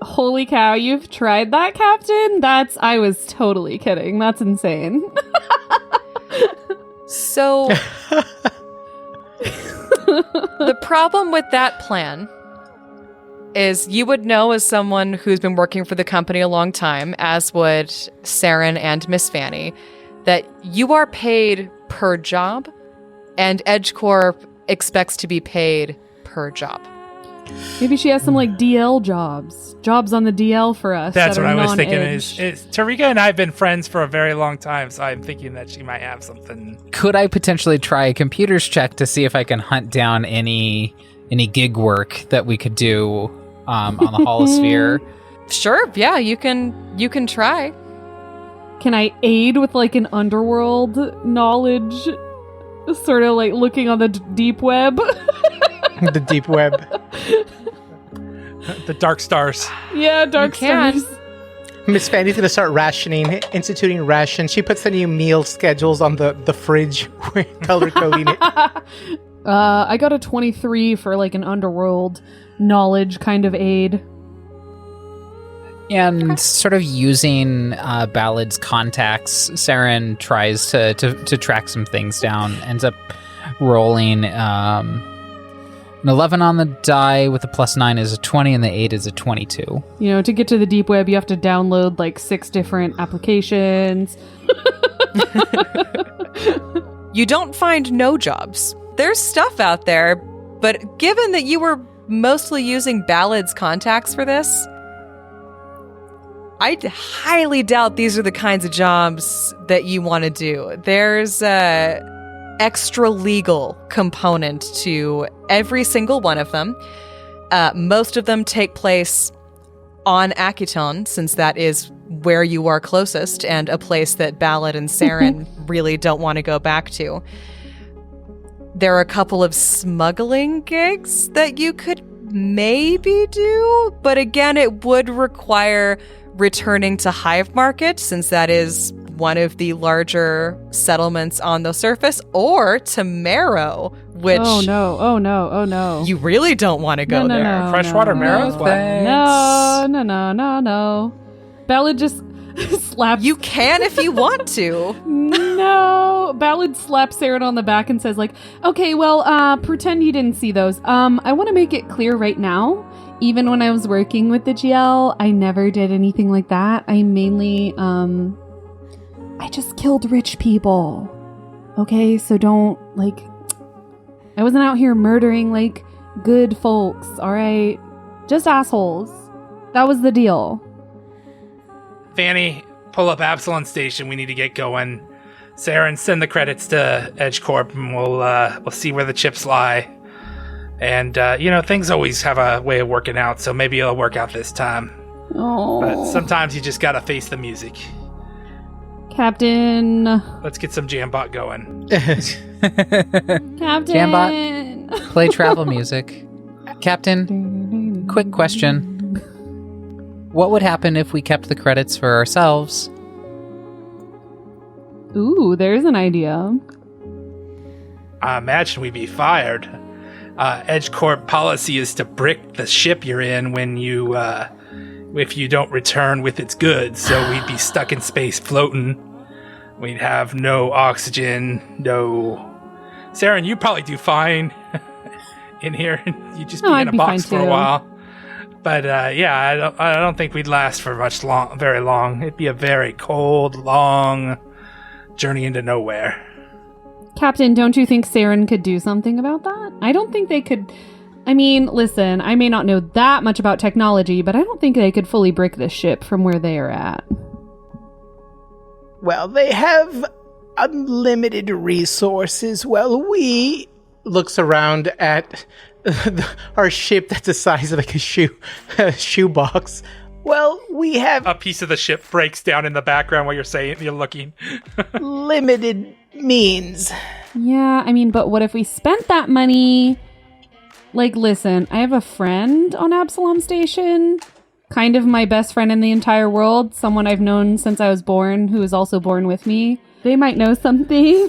Holy cow, you've tried that, Captain? I was totally kidding. That's insane. So, the problem with that plan is you would know as someone who's been working for the company a long time, as would Seren and Miss Fanny, that you are paid per job, and EdgeCorp expects to be paid per job. Maybe she has some DL jobs on the DL for us. That's that what are I was thinking. non-edge. Is Tarika and I have been friends for a very long time, so I'm thinking that she might have something. Could I potentially try a computers check to see if I can hunt down any gig work that we could do on the holosphere? Sure, yeah, you can try. Can I aid with an underworld knowledge, sort of looking on the deep web? The deep web. The dark stars. Yeah, dark stars. Miss Fanny's gonna start instituting rations. She puts the new meal schedules on the fridge, color coding it. I got a 23 for an underworld knowledge kind of aid. And sort of using Ballad's contacts, Seren tries to track some things down, ends up rolling an 11 on the die with a +9 is a 20 and the 8 is a 22. To get to the deep web, you have to download 6 different applications. You don't find no jobs. There's stuff out there, but given that you were mostly using Ballad's contacts for this, I highly doubt these are the kinds of jobs that you want to do. There's a extra legal component to every single one of them. Most of them take place on Akiton, since that is where you are closest and a place that Ballad and Seren really don't want to go back to. There are a couple of smuggling gigs that you could maybe do, but again, it would require returning to Hive Market, since that is one of the larger settlements on the surface, or to Marrow, which... Oh no. You really don't want to go there. No, Freshwater Marrow? No. Ballad just slaps... You can if you want to. No. Ballad slaps Seren on the back and says okay, well, pretend you didn't see those. I want to make it clear right now, even when I was working with the GL, I never did anything like that. I mainly, I just killed rich people. Okay, so don't, I wasn't out here murdering, good folks, alright? Just assholes. That was the deal. Fanny, pull up Absalon Station. We need to get going. Seren, send the credits to EdgeCorp, and we'll see where the chips lie. And, things always have a way of working out, so maybe it'll work out this time. Oh. But sometimes you just gotta face the music. Captain. Let's get some Jambot going. Captain. Jambot, play travel music. Captain, quick question. What would happen if we kept the credits for ourselves? Ooh, there's an idea. I imagine we'd be fired. EdgeCorp policy is to brick the ship you're in when you, if you don't return with its goods. So we'd be stuck in space floating. We'd have no oxygen, no... Seren, you probably do fine in here. You'd just be in a box for a while. But I don't think we'd last for very long. It'd be a very cold, long journey into nowhere. Captain, don't you think Seren could do something about that? I don't think they could I mean, listen, I may not know that much about technology, but I don't think they could fully brick this ship from where they are at. Well, they have unlimited resources. Well, we looks around at our ship that's the size of like a shoebox. Well, we have A piece of the ship breaks down in the background while you're looking. limited means. Yeah, I mean, but what if we spent that money? Like, listen, I have a friend on Absalom Station, kind of my best friend in the entire world, someone I've known since I was born, who is also born with me. They might know something.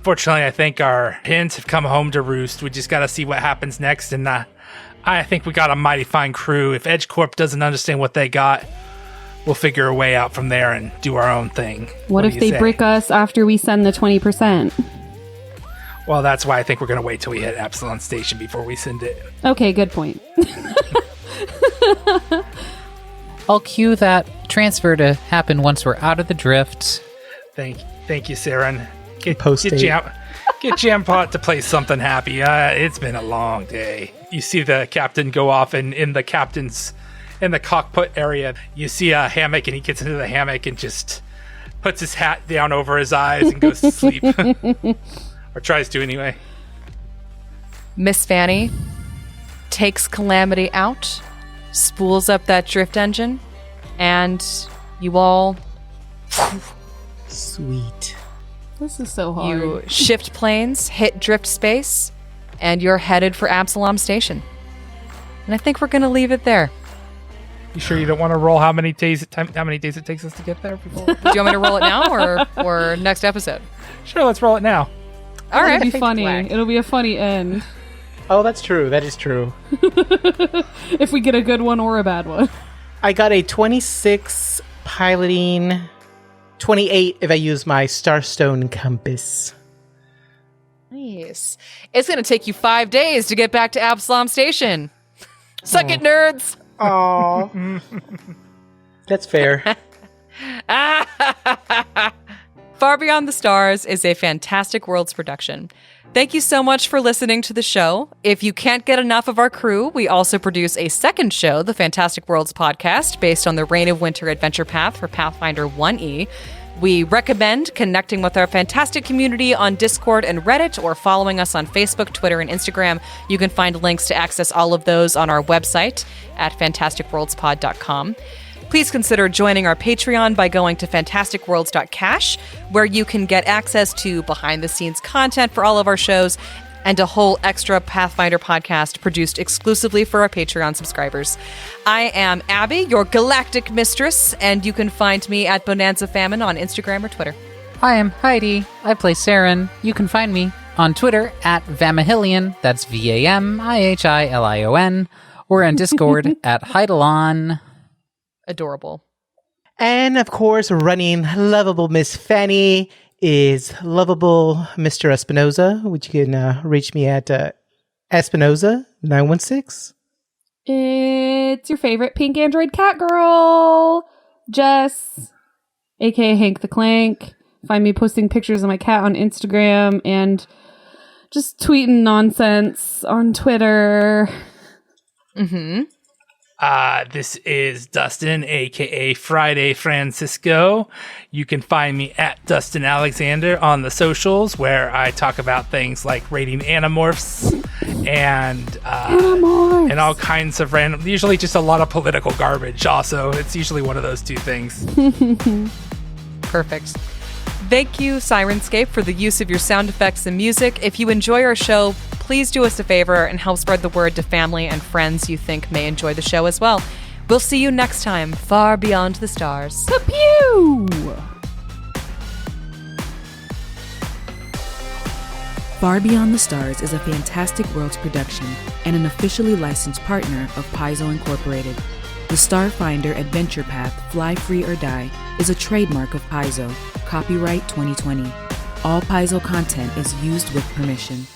Fortunately, I think our hens have come home to roost. We just got to see what happens next, and I think we got a mighty fine crew. If Edge Corp doesn't understand what they got, we'll figure a way out from there and do our own thing. What if do you they say? brick us after we send the 20%? Well, that's why I think we're going to wait till we hit Absalom Station before we send it. Okay, good point. I'll cue that transfer to happen once we're out of the drift. Thank you, Seren. Get Post-date. Jampot to play something happy. It's been a long day. You see the captain go off, and in the cockpit area, you see a hammock, and he gets into the hammock and just puts his hat down over his eyes and goes to sleep. Or tries to anyway. Miss Fanny takes Calamity out, spools up that drift engine, and you all Sweet. This is so hard. you shift planes, hit drift space, and you're headed for Absalom Station. And I think we're going to leave it there. You sure you don't want to roll how many days it takes us to get there? Before? Do you want me to roll it now or next episode? Sure, let's roll it now. All right. It'll be funny. It'll be a funny end. Oh, that's true. That is true. If we get a good one or a bad one. I got a 26 piloting, 28 if I use my Starstone compass. Nice. It's going to take you 5 days to get back to Absalom Station. Suck it, nerds. Aww. That's fair. Far Beyond the Stars is a Fantastic Worlds production. Thank you so much for listening to the show. If you can't get enough of our crew, we also produce a second show, the Fantastic Worlds podcast, based on the Reign of Winter adventure path for Pathfinder 1E. We recommend connecting with our fantastic community on Discord and Reddit, or following us on Facebook, Twitter, and Instagram. You can find links to access all of those on our website at fantasticworldspod.com. Please consider joining our Patreon by going to fantasticworlds.cash, where you can get access to behind-the-scenes content for all of our shows and a whole extra Pathfinder podcast produced exclusively for our Patreon subscribers. I am Abbie, your galactic mistress, and you can find me at Bonanza Famine on Instagram or Twitter. Hi, I'm Heidi. I play Seren. You can find me on Twitter at Vamihilion, that's Vamihilion, or on Discord at Heidelon. Adorable. And of course, running lovable Miss Fanny is lovable Mr. Espinoza, which you can reach me at Espinoza916. It's your favorite pink android cat girl, Jess, aka Hank the Clank. Find me posting pictures of my cat on Instagram and just tweeting nonsense on Twitter. Mm-hmm. This is Dustin, aka Friday Francisco. You can find me at Dustin Alexander on the socials, where I talk about things like rating Animorphs and all kinds of random, usually just a lot of political garbage. Also, it's usually one of those two things. Perfect. Thank you, Sirenscape, for the use of your sound effects and music. If you enjoy our show, please do us a favor and help spread the word to family and friends you think may enjoy the show as well. We'll see you next time, Far Beyond the Stars. Pew! Far Beyond the Stars is a Fantastic Worlds production and an officially licensed partner of Paizo Incorporated. The Starfinder Adventure Path Fly Free or Die is a trademark of Paizo. Copyright 2020. All Paizo content is used with permission.